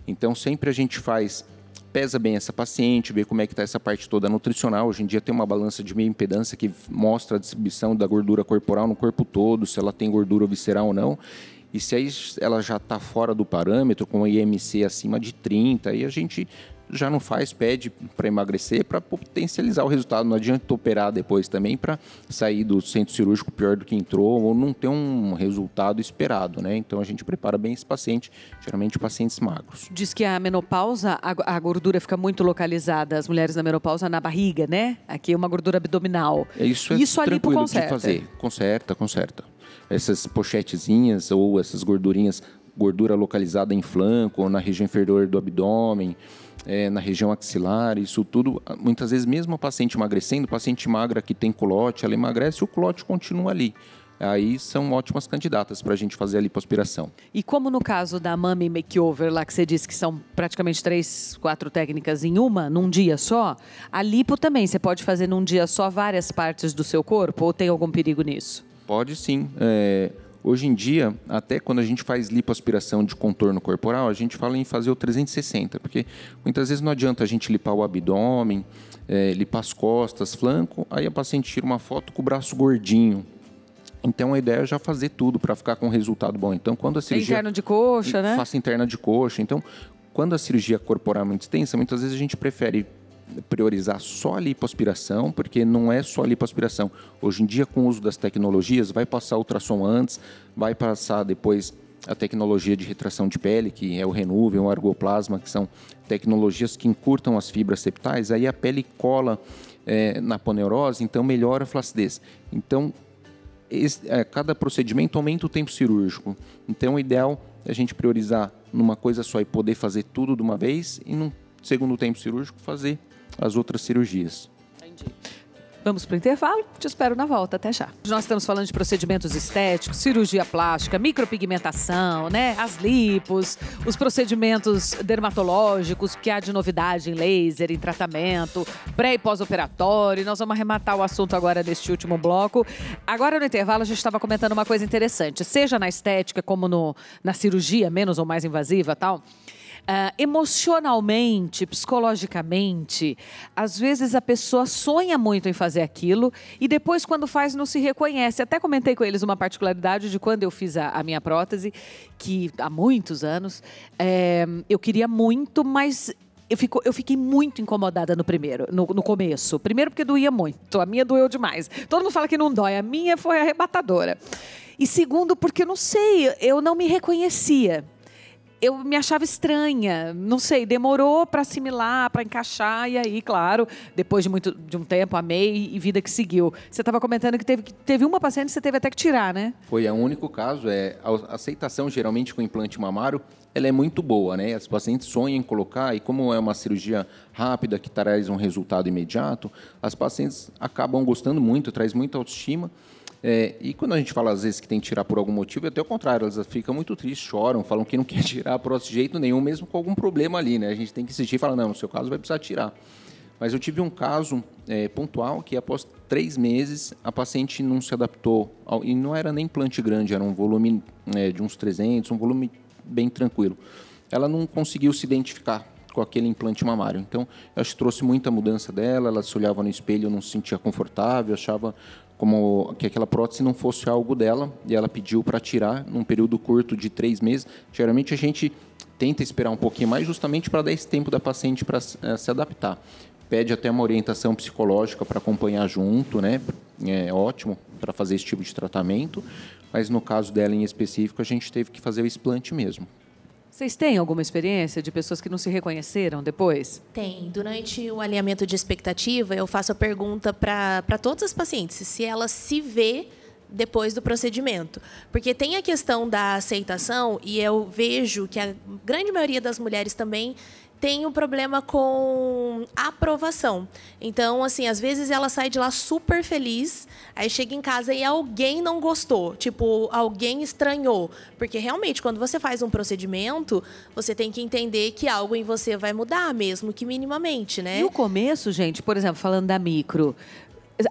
Então, sempre a gente pesa bem essa paciente, vê como é que está essa parte toda nutricional. Hoje em dia tem uma balança de meia impedância que mostra a distribuição da gordura corporal no corpo todo, se ela tem gordura visceral ou não. E se aí ela já está fora do parâmetro, com a IMC acima de 30, aí a gente já não faz, pede para emagrecer, para potencializar o resultado. Não adianta operar depois também para sair do centro cirúrgico pior do que entrou ou não ter um resultado esperado, né? Então, a gente prepara bem esse paciente, geralmente pacientes magros. Diz que a menopausa, a gordura fica muito localizada, as mulheres na menopausa, na barriga, né? Aqui é uma gordura abdominal. Isso a lipo tranquilo conserta. de fazer. Conserta. Essas pochetezinhas ou essas gordurinhas gordura localizada em flanco, ou na região inferior do abdômen, na região axilar, isso tudo, muitas vezes mesmo a paciente emagrecendo, paciente magra que tem culote, ela emagrece e o culote continua ali. Aí são ótimas candidatas para a gente fazer a lipoaspiração. E como no caso da Mummy Makeover, lá que você disse que são praticamente 3, 4 técnicas em uma, num dia só, a lipo também você pode fazer num dia só várias partes do seu corpo ou tem algum perigo nisso? Pode sim. Hoje em dia, até quando a gente faz lipoaspiração de contorno corporal, a gente fala em fazer o 360, porque muitas vezes não adianta a gente lipar o abdômen, lipar as costas, flanco, aí a paciente tira uma foto com o braço gordinho. Então, a ideia é já fazer tudo para ficar com um resultado bom. Então, quando a cirurgia... Interno de coxa, né? Faça interna de coxa. Então, quando a cirurgia corporal é muito extensa, muitas vezes a gente prefere priorizar só a lipoaspiração, porque não é só a lipoaspiração. Hoje em dia, com o uso das tecnologias, vai passar ultrassom antes, vai passar depois a tecnologia de retração de pele, que é o Renuve, o Argoplasma, que são tecnologias que encurtam as fibras septais, aí a pele cola na aponeurose, então melhora a flacidez. Então, cada procedimento aumenta o tempo cirúrgico. Então, o ideal é a gente priorizar numa coisa só e poder fazer tudo de uma vez e, num segundo tempo cirúrgico, fazer as outras cirurgias. Entendi. Vamos para o intervalo? Te espero na volta. Até já. Nós estamos falando de procedimentos estéticos, cirurgia plástica, micropigmentação, né? As lipos, os procedimentos dermatológicos, que há de novidade em laser, em tratamento, pré e pós-operatório. Nós vamos arrematar o assunto agora neste último bloco. Agora, no intervalo, a gente estava comentando uma coisa interessante. Seja na estética, como na cirurgia, menos ou mais invasiva e tal... emocionalmente, psicologicamente, às vezes a pessoa sonha muito em fazer aquilo e depois, quando faz, não se reconhece. Até comentei com eles uma particularidade de quando eu fiz a minha prótese, que há muitos anos, eu queria muito, mas eu fiquei muito incomodada no começo. Primeiro porque doía muito, a minha doeu demais. Todo mundo fala que não dói, a minha foi arrebatadora. E segundo porque, não sei, eu não me reconhecia. Eu me achava estranha, não sei, demorou para assimilar, para encaixar, e aí, claro, depois de um tempo, amei e vida que seguiu. Você estava comentando que teve uma paciente que você teve até que tirar, né? Foi o único caso, a aceitação geralmente com implante mamário, ela é muito boa, né? As pacientes sonham em colocar, e como é uma cirurgia rápida, que traz um resultado imediato, as pacientes acabam gostando muito, traz muita autoestima. E quando a gente fala, às vezes, que tem que tirar por algum motivo, é até o contrário, elas ficam muito tristes, choram, falam que não quer tirar por outro jeito nenhum, mesmo com algum problema ali, né? A gente tem que insistir e falar, não, no seu caso vai precisar tirar. Mas eu tive um caso pontual que, após 3 meses, a paciente não se adaptou, e não era nem implante grande, era um volume de uns 300, um volume bem tranquilo. Ela não conseguiu se identificar com aquele implante mamário. Então, eu acho que trouxe muita mudança dela, ela se olhava no espelho, não se sentia confortável, achava como que aquela prótese não fosse algo dela, e ela pediu para tirar num período curto de 3 meses. Geralmente a gente tenta esperar um pouquinho mais, justamente para dar esse tempo da paciente para se adaptar. Pede até uma orientação psicológica para acompanhar junto, né? É ótimo para fazer esse tipo de tratamento, mas no caso dela em específico, a gente teve que fazer o explante mesmo. Vocês têm alguma experiência de pessoas que não se reconheceram depois? Tem. Durante o alinhamento de expectativa, eu faço a pergunta para todas as pacientes se ela se vê depois do procedimento. Porque tem a questão da aceitação, e eu vejo que a grande maioria das mulheres também tem um problema com aprovação. Então, assim, às vezes ela sai de lá super feliz, aí chega em casa e alguém não gostou, tipo, alguém estranhou. Porque, realmente, quando você faz um procedimento, você tem que entender que algo em você vai mudar, mesmo que minimamente, né? E o começo, gente, por exemplo, falando da micro...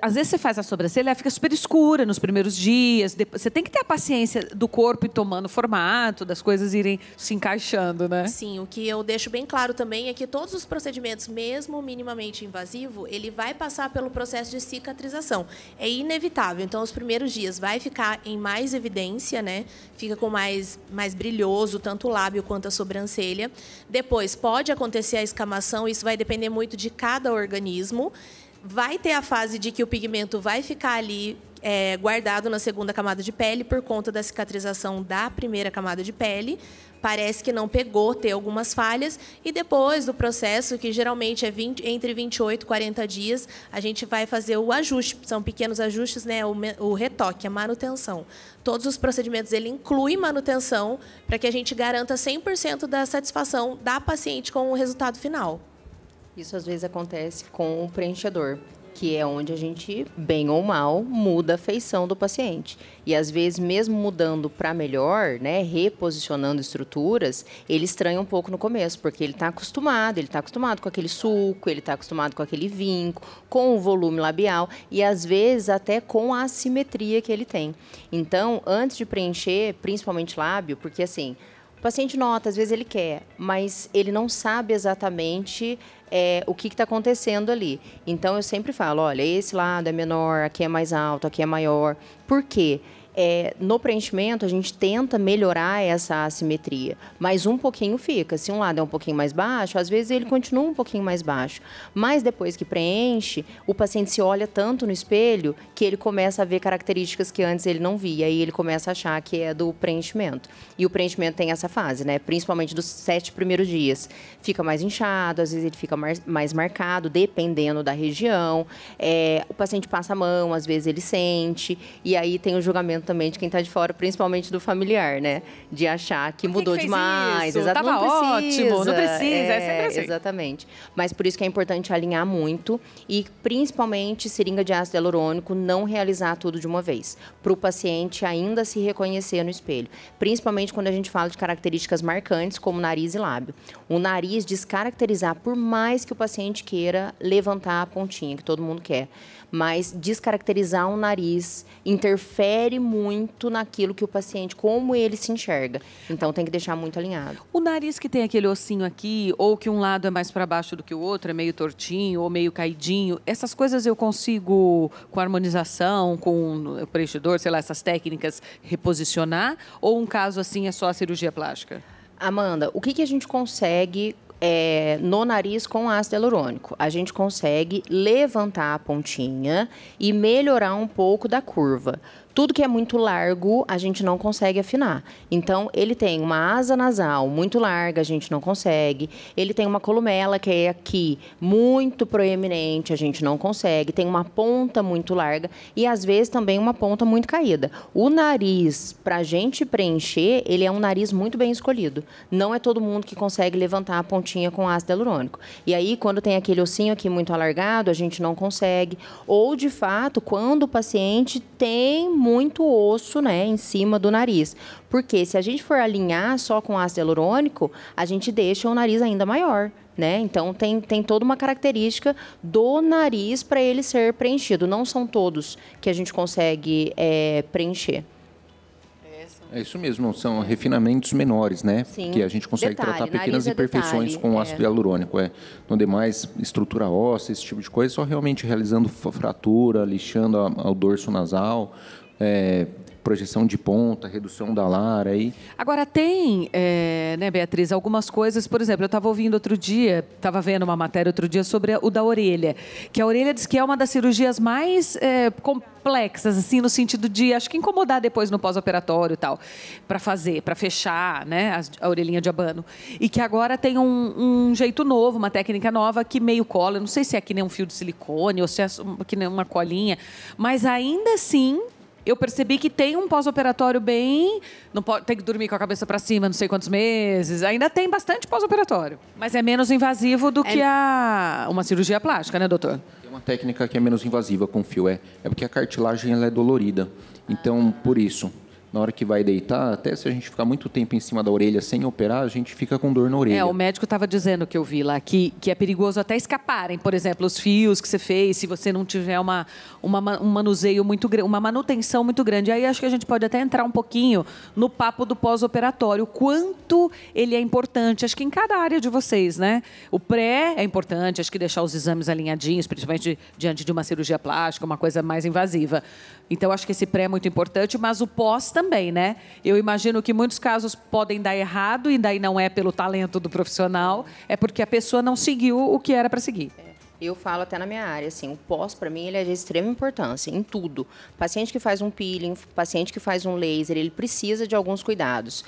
Às vezes você faz a sobrancelha, ela fica super escura nos primeiros dias. Você tem que ter a paciência do corpo ir tomando formato, das coisas irem se encaixando, né? Sim, o que eu deixo bem claro também é que todos os procedimentos, mesmo minimamente invasivo, ele vai passar pelo processo de cicatrização. É inevitável. Então, os primeiros dias vai ficar em mais evidência, né? Fica com mais brilhoso, tanto o lábio quanto a sobrancelha. Depois, pode acontecer a escamação, isso vai depender muito de cada organismo. Vai ter a fase de que o pigmento vai ficar ali guardado na segunda camada de pele por conta da cicatrização da primeira camada de pele. Parece que não pegou, tem algumas falhas. E depois do processo, que geralmente é entre 28 e 40 dias, a gente vai fazer o ajuste. São pequenos ajustes, né? O retoque, a manutenção. Todos os procedimentos, ele inclui manutenção para que a gente garanta 100% da satisfação da paciente com o resultado final. Isso, às vezes, acontece com o preenchedor, que é onde a gente, bem ou mal, muda a feição do paciente. E, às vezes, mesmo mudando para melhor, né, reposicionando estruturas, ele estranha um pouco no começo, porque ele está acostumado com aquele sulco, ele está acostumado com aquele vinco, com o volume labial e, às vezes, até com a assimetria que ele tem. Então, antes de preencher, principalmente lábio, porque, assim, o paciente nota, às vezes ele quer, mas ele não sabe exatamente o que está acontecendo ali. Então, eu sempre falo, olha, esse lado é menor, aqui é mais alto, aqui é maior. Por quê? No preenchimento, a gente tenta melhorar essa assimetria, mas um pouquinho fica. Se um lado é um pouquinho mais baixo, às vezes ele continua um pouquinho mais baixo. Mas depois que preenche, o paciente se olha tanto no espelho que ele começa a ver características que antes ele não via. E ele começa a achar que é do preenchimento. E o preenchimento tem essa fase, né? Principalmente dos 7 primeiros dias. Fica mais inchado, às vezes ele fica mais marcado, dependendo da região. O paciente passa a mão, às vezes ele sente. E aí tem o julgamento também de quem está de fora, principalmente do familiar, né? De achar que mudou demais. Exato, não precisa. Ótimo, não precisa, é sempre assim. Exatamente. Mas por isso que é importante alinhar muito e, principalmente, seringa de ácido hialurônico, não realizar tudo de uma vez, para o paciente ainda se reconhecer no espelho. Principalmente quando a gente fala de características marcantes, como nariz e lábio. O nariz descaracterizar, por mais que o paciente queira levantar a pontinha, que todo mundo quer. Mas descaracterizar um nariz interfere muito naquilo que o paciente, como ele se enxerga. Então, tem que deixar muito alinhado. O nariz que tem aquele ossinho aqui, ou que um lado é mais para baixo do que o outro, é meio tortinho ou meio caidinho, essas coisas eu consigo, com harmonização, com o preenchedor, sei lá, essas técnicas, reposicionar? Ou um caso assim é só a cirurgia plástica? Amanda, o que a gente consegue no nariz com ácido hialurônico? A gente consegue levantar a pontinha e melhorar um pouco da curva. Tudo que é muito largo, a gente não consegue afinar. Então, ele tem uma asa nasal muito larga, a gente não consegue. Ele tem uma columela, que é aqui, muito proeminente, a gente não consegue. Tem uma ponta muito larga e, às vezes, também uma ponta muito caída. O nariz, para a gente preencher, ele é um nariz muito bem escolhido. Não é todo mundo que consegue levantar a pontinha com ácido hialurônico. E aí, quando tem aquele ossinho aqui muito alargado, a gente não consegue. Ou, de fato, quando o paciente tem muito osso, né, em cima do nariz. Porque se a gente for alinhar só com ácido hialurônico, a gente deixa o nariz ainda maior, né? Então, tem toda uma característica do nariz para ele ser preenchido. Não são todos que a gente consegue preencher. É isso mesmo, são refinamentos menores, né? Sim. Que a gente consegue tratar pequenas imperfeições com ácido hialurônico. No demais, estrutura óssea, esse tipo de coisa, só realmente realizando fratura, lixando o dorso nasal, projeção de ponta, redução da lara. Agora, tem, né, Beatriz, algumas coisas, por exemplo, eu estava ouvindo outro dia, estava vendo uma matéria outro dia sobre o da orelha, que a orelha diz que é uma das cirurgias mais complexas, assim, no sentido de, acho que incomodar depois no pós-operatório e tal, para fechar, né, a orelhinha de abano. E que agora tem um jeito novo, uma técnica nova que meio cola, eu não sei se é que nem um fio de silicone ou se é que nem uma colinha, mas ainda assim eu percebi que tem um pós-operatório bem... Não pode, tem que dormir com a cabeça para cima, não sei quantos meses. Ainda tem bastante pós-operatório. Mas é menos invasivo do que uma cirurgia plástica, né, doutor? Tem uma técnica que é menos invasiva com fio. É porque a cartilagem ela é dolorida. Então, por isso, na hora que vai deitar, até se a gente ficar muito tempo em cima da orelha sem operar, a gente fica com dor na orelha. O médico estava dizendo que eu vi lá, que é perigoso até escaparem, por exemplo, os fios que você fez, se você não tiver um manuseio muito grande, uma manutenção muito grande. Aí acho que a gente pode até entrar um pouquinho no papo do pós-operatório, o quanto ele é importante, acho que em cada área de vocês, né? O pré é importante, acho que deixar os exames alinhadinhos, principalmente diante de uma cirurgia plástica, uma coisa mais invasiva. Então, acho que esse pré é muito importante, mas o pós também, né? Eu imagino que muitos casos podem dar errado, e daí não é pelo talento do profissional, é porque a pessoa não seguiu o que era para seguir. Eu falo até na minha área, assim, o pós, para mim, ele é de extrema importância, em tudo. Paciente que faz um peeling, paciente que faz um laser, ele precisa de alguns cuidados.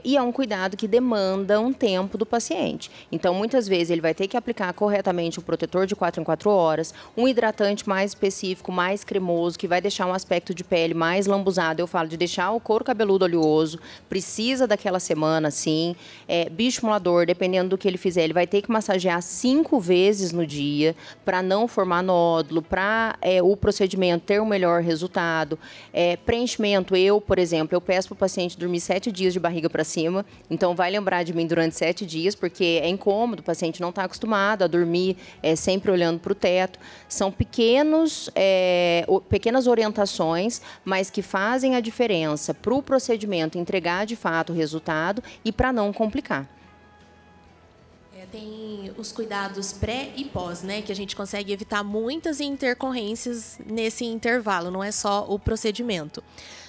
E é um cuidado que demanda um tempo do paciente. Então, muitas vezes, ele vai ter que aplicar corretamente o protetor de 4 em 4 horas, um hidratante mais específico, mais cremoso, que vai deixar um aspecto de pele mais lambuzado. Eu falo de deixar o couro cabeludo oleoso, precisa daquela semana, sim. Bioestimulador, dependendo do que ele fizer, ele vai ter que massagear 5 vezes no dia, para não formar nódulo, para o procedimento ter um melhor resultado. Preenchimento, por exemplo, eu peço para o paciente dormir 7 dias de barriga para cima, então vai lembrar de mim durante 7 dias, porque é incômodo, o paciente não está acostumado a dormir sempre olhando para o teto. São pequenas orientações, mas que fazem a diferença para o procedimento entregar de fato o resultado e para não complicar. Tem os cuidados pré e pós, né? Que a gente consegue evitar muitas intercorrências nesse intervalo, não é só o procedimento.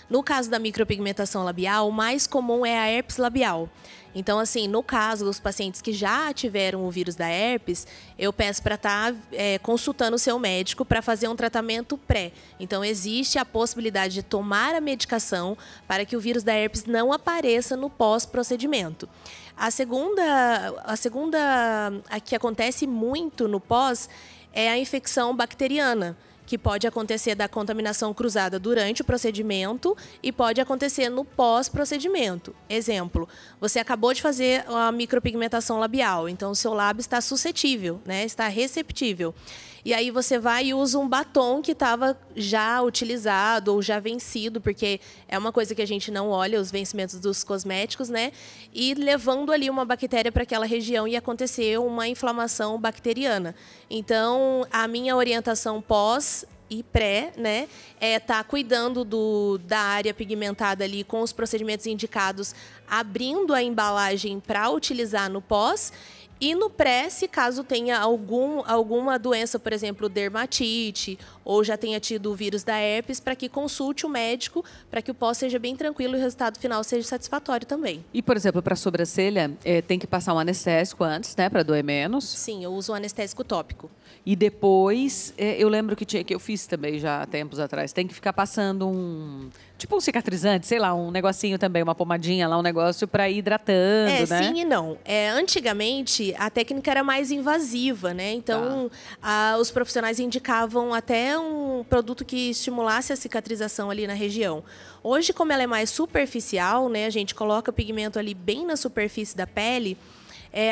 No caso da micropigmentação labial, o mais comum é a herpes labial. Então, assim, no caso dos pacientes que já tiveram o vírus da herpes, eu peço para estar consultando o seu médico para fazer um tratamento pré. Então, existe a possibilidade de tomar a medicação para que o vírus da herpes não apareça no pós-procedimento. A segunda a que acontece muito no pós é a infecção bacteriana, que pode acontecer da contaminação cruzada durante o procedimento e pode acontecer no pós-procedimento. Exemplo, você acabou de fazer a micropigmentação labial, então o seu lábio está suscetível, né? Está receptível. E aí você vai e usa um batom que estava já utilizado ou já vencido, porque é uma coisa que a gente não olha, os vencimentos dos cosméticos, né? E levando ali uma bactéria para aquela região e acontecer uma inflamação bacteriana. Então, a minha orientação pós e pré, né, tá cuidando da área pigmentada ali com os procedimentos indicados, abrindo a embalagem para utilizar no pós. E no pré, se caso tenha alguma doença, por exemplo, dermatite, ou já tenha tido o vírus da herpes, para que consulte o médico, para que o pós seja bem tranquilo e o resultado final seja satisfatório também. E, por exemplo, para a sobrancelha, tem que passar um anestésico antes, né, para doer menos? Sim, eu uso um anestésico tópico. E depois, eu lembro que eu fiz também já há tempos atrás, tem que ficar passando tipo um cicatrizante, sei lá, um negocinho também, uma pomadinha lá, um negócio para ir hidratando, né? Sim e não. Antigamente, a técnica era mais invasiva, né? Então, os profissionais indicavam até um produto que estimulasse a cicatrização ali na região. Hoje, como ela é mais superficial, né? A gente coloca pigmento ali bem na superfície da pele.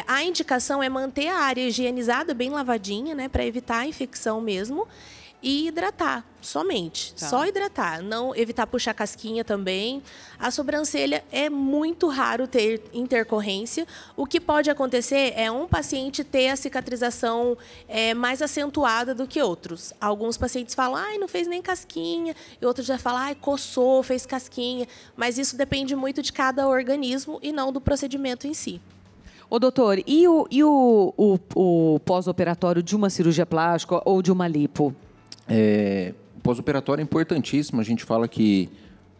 A indicação é manter a área higienizada, bem lavadinha, né? Para evitar a infecção mesmo. E hidratar, somente. Tá. Só hidratar, não evitar puxar casquinha também. A sobrancelha é muito raro ter intercorrência. O que pode acontecer é um paciente ter a cicatrização mais acentuada do que outros. Alguns pacientes falam, não fez nem casquinha. E outros já falam, coçou, fez casquinha. Mas isso depende muito de cada organismo e não do procedimento em si. Ô, doutor, e o pós-operatório de uma cirurgia plástica ou de uma lipo? O pós-operatório é importantíssimo. A gente fala que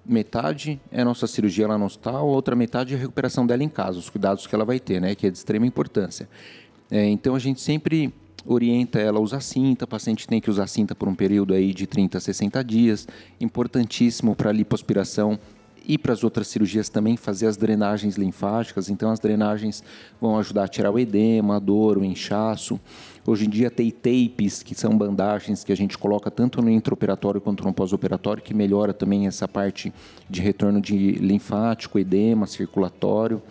metade é a nossa cirurgia lá no hospital, a outra metade é a recuperação dela em casa, os cuidados que ela vai ter, né, que é de extrema importância. Então, a gente sempre orienta ela a usar cinta, o paciente tem que usar cinta por um período aí de 30 a 60 dias. Importantíssimo para a lipoaspiração e para as outras cirurgias também fazer as drenagens linfáticas. Então, as drenagens vão ajudar a tirar o edema, a dor, o inchaço. Hoje em dia tem tapes, que são bandagens que a gente coloca tanto no intraoperatório quanto no pós-operatório, que melhora também essa parte de retorno de linfático, edema, circulatório.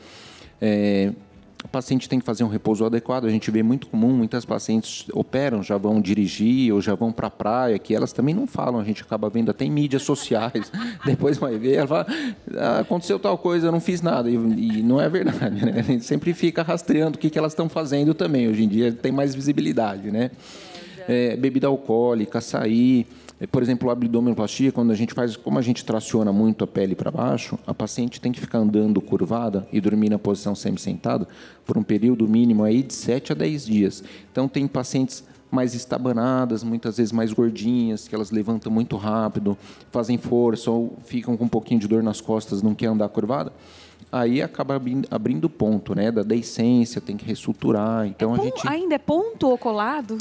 O paciente tem que fazer um repouso adequado. A gente vê muito comum, muitas pacientes operam, já vão dirigir ou já vão para a praia, que elas também não falam, a gente acaba vendo até em mídias sociais. Depois vai ver, ela fala, aconteceu tal coisa, eu não fiz nada. E não é verdade, né? A gente sempre fica rastreando o que elas estão fazendo também. Hoje em dia tem mais visibilidade, né? Bebida alcoólica, açaí. Por exemplo, a abdominoplastia, quando a gente faz, como a gente traciona muito a pele para baixo, a paciente tem que ficar andando curvada e dormir na posição semi-sentada por um período mínimo aí de 7 a 10 dias. Então, tem pacientes mais estabanadas, muitas vezes mais gordinhas, que elas levantam muito rápido, fazem força ou ficam com um pouquinho de dor nas costas, não querem andar curvada. aí acaba abrindo ponto, né? Da deiscência, tem que ressuturar. Então a gente... Ainda é ponto ou colado?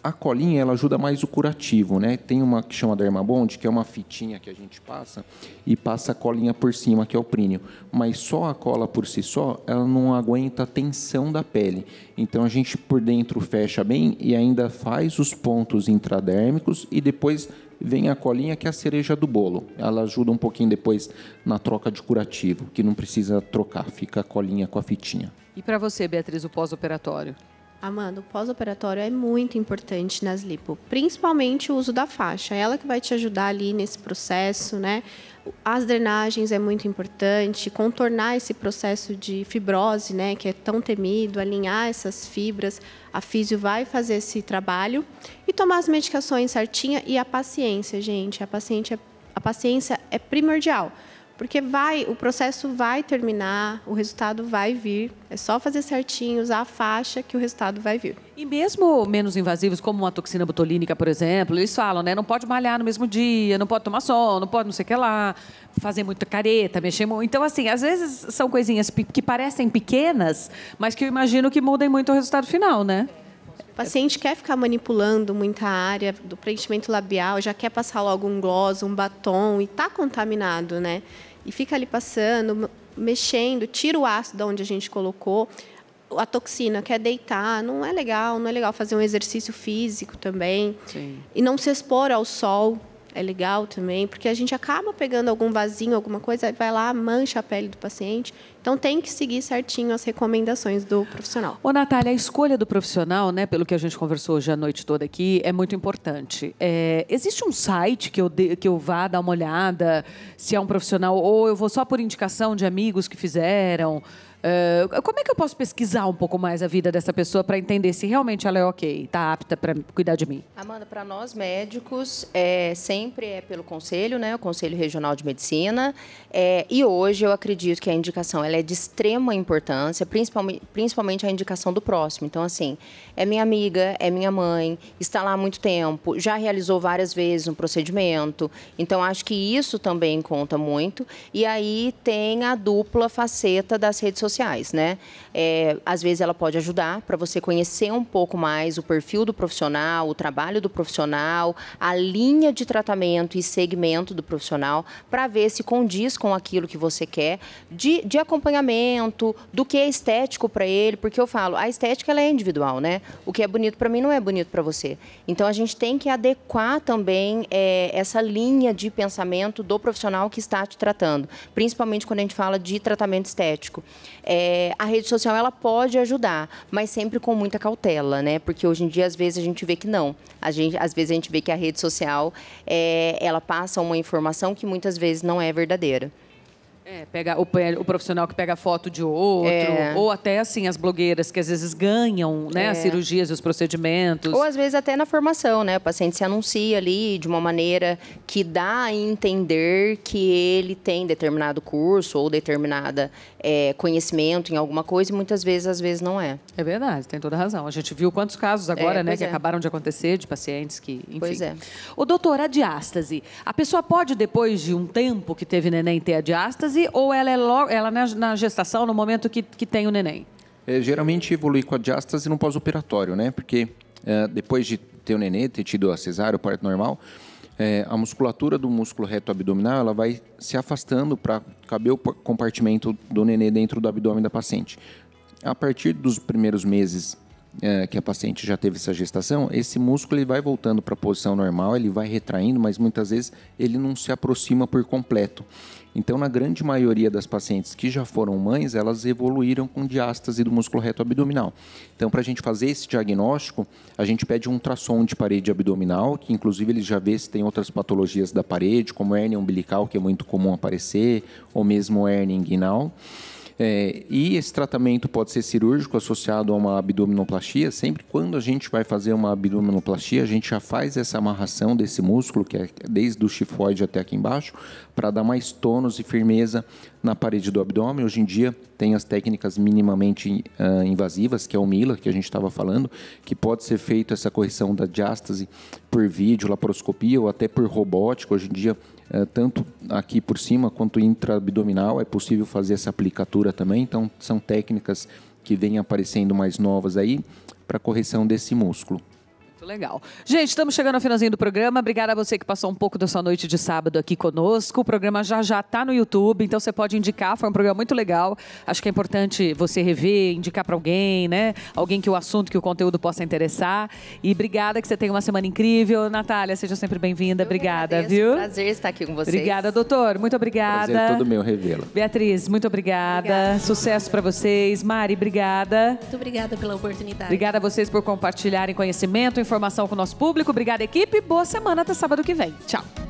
A colinha, ela ajuda mais o curativo, né? Tem uma que chama Dermabond, que é uma fitinha que a gente passa e passa a colinha por cima, que é o prínio. Mas só a cola por si só, ela não aguenta a tensão da pele. Então, a gente por dentro fecha bem e ainda faz os pontos intradérmicos e depois vem a colinha, que é a cereja do bolo. Ela ajuda um pouquinho depois na troca de curativo, que não precisa trocar, fica a colinha com a fitinha. E para você, Beatriz, o pós-operatório? Amanda, o pós-operatório é muito importante nas lipo, principalmente o uso da faixa. É ela que vai te ajudar ali nesse processo, né? As drenagens é muito importante, contornar esse processo de fibrose, né, que é tão temido, alinhar essas fibras. A físio vai fazer esse trabalho e tomar as medicações certinha e a paciência, gente. A paciência é primordial. Porque o processo vai terminar, o resultado vai vir. É só fazer certinho, usar a faixa que o resultado vai vir. E mesmo menos invasivos, como uma toxina botulínica, por exemplo, eles falam, né? Não pode malhar no mesmo dia, não pode tomar sol, não pode não sei o que lá, fazer muita careta, mexer muito. Então, assim, às vezes são coisinhas que parecem pequenas, mas que eu imagino que mudem muito o resultado final, né? O paciente quer ficar manipulando muita área do preenchimento labial, já quer passar logo um gloss, um batom, e está contaminado, né? E fica ali passando, mexendo, tira o ácido onde a gente colocou. A toxina quer deitar, não é legal fazer um exercício físico também. Sim. E não se expor ao sol é legal também, porque a gente acaba pegando algum vasinho, alguma coisa, vai lá, mancha a pele do paciente. Então, tem que seguir certinho as recomendações do profissional. Ô, Natália, a escolha do profissional, né, pelo que a gente conversou hoje a noite toda aqui, é muito importante. Existe um site que eu vá dar uma olhada, se é um profissional, ou eu vou só por indicação de amigos que fizeram? Como é que eu posso pesquisar um pouco mais a vida dessa pessoa para entender se realmente ela é ok, está apta para cuidar de mim? Amanda, para nós médicos, sempre é pelo conselho, né, o Conselho Regional de Medicina, e hoje eu acredito que a indicação ela é de extrema importância, principalmente a indicação do próximo. Então, assim, é minha amiga, é minha mãe, está lá há muito tempo, já realizou várias vezes um procedimento, então acho que isso também conta muito. E aí tem a dupla faceta das redes sociais, né? Às vezes ela pode ajudar para você conhecer um pouco mais o perfil do profissional, o trabalho do profissional, a linha de tratamento e segmento do profissional, para ver se condiz com aquilo que você quer, de acompanhamento, do que é estético para ele, porque eu falo, a estética ela é individual, né? O que é bonito para mim não é bonito para você. Então, a gente tem que adequar também essa linha de pensamento do profissional que está te tratando, principalmente quando a gente fala de tratamento estético. A rede social ela pode ajudar, mas sempre com muita cautela, né? Porque hoje em dia, às vezes, a gente vê que não. Às vezes, a gente vê que a rede social ela passa uma informação que muitas vezes não é verdadeira. Pega o profissional que pega foto de outro, ou até assim as blogueiras que às vezes ganham, né, as cirurgias e os procedimentos. Ou às vezes até na formação, né? O paciente se anuncia ali de uma maneira que dá a entender que ele tem determinado curso ou determinada conhecimento em alguma coisa e muitas vezes, às vezes, não é. É verdade, tem toda razão. A gente viu quantos casos agora, né, que acabaram de acontecer de pacientes que, enfim. Pois é. Ô, doutora, a diástase. A pessoa pode, depois de um tempo que teve neném, ter a diástase ou ela ela na gestação, no momento que tem o neném? Geralmente evolui com a diástase no pós-operatório, né? Porque depois de ter o neném, ter tido a cesárea, o parto normal, a musculatura do músculo reto abdominal ela vai se afastando para caber o compartimento do neném dentro do abdômen da paciente. A partir dos primeiros meses que a paciente já teve essa gestação, esse músculo ele vai voltando para a posição normal, ele vai retraindo, mas muitas vezes ele não se aproxima por completo. Então, na grande maioria das pacientes que já foram mães, elas evoluíram com diástase do músculo reto abdominal. Então, para a gente fazer esse diagnóstico, a gente pede um ultrassom de parede abdominal, que inclusive ele já vê se tem outras patologias da parede, como hérnia umbilical, que é muito comum aparecer, ou mesmo hérnia inguinal. E esse tratamento pode ser cirúrgico associado a uma abdominoplastia. Sempre quando a gente vai fazer uma abdominoplastia, a gente já faz essa amarração desse músculo, que é desde o chifoide até aqui embaixo, para dar mais tônus e firmeza na parede do abdômen. Hoje em dia tem as técnicas minimamente invasivas, que é o MILA, que a gente estava falando, que pode ser feita essa correção da diástase por vídeo, laparoscopia ou até por robótica. Hoje em dia tanto aqui por cima quanto intraabdominal. É possível fazer essa aplicatura também. Então, são técnicas que vêm aparecendo mais novas aí para correção desse músculo. Muito legal. Gente, estamos chegando ao finalzinho do programa. Obrigada a você que passou um pouco da sua noite de sábado aqui conosco. O programa já está no YouTube, então você pode indicar. Foi um programa muito legal. Acho que é importante você rever, indicar para alguém, né? Alguém que o assunto, que o conteúdo possa interessar. E obrigada, que você tenha uma semana incrível. Natália, seja sempre bem-vinda. Obrigada, viu? Prazer estar aqui com vocês. Obrigada, doutor. Muito obrigada. Prazer todo meu revê-la. Beatriz, muito obrigada. Sucesso para vocês. Mari, obrigada. Muito obrigada pela oportunidade. Obrigada a vocês por compartilharem conhecimento, informação com o nosso público. Obrigada, equipe. Boa semana, até sábado que vem. Tchau.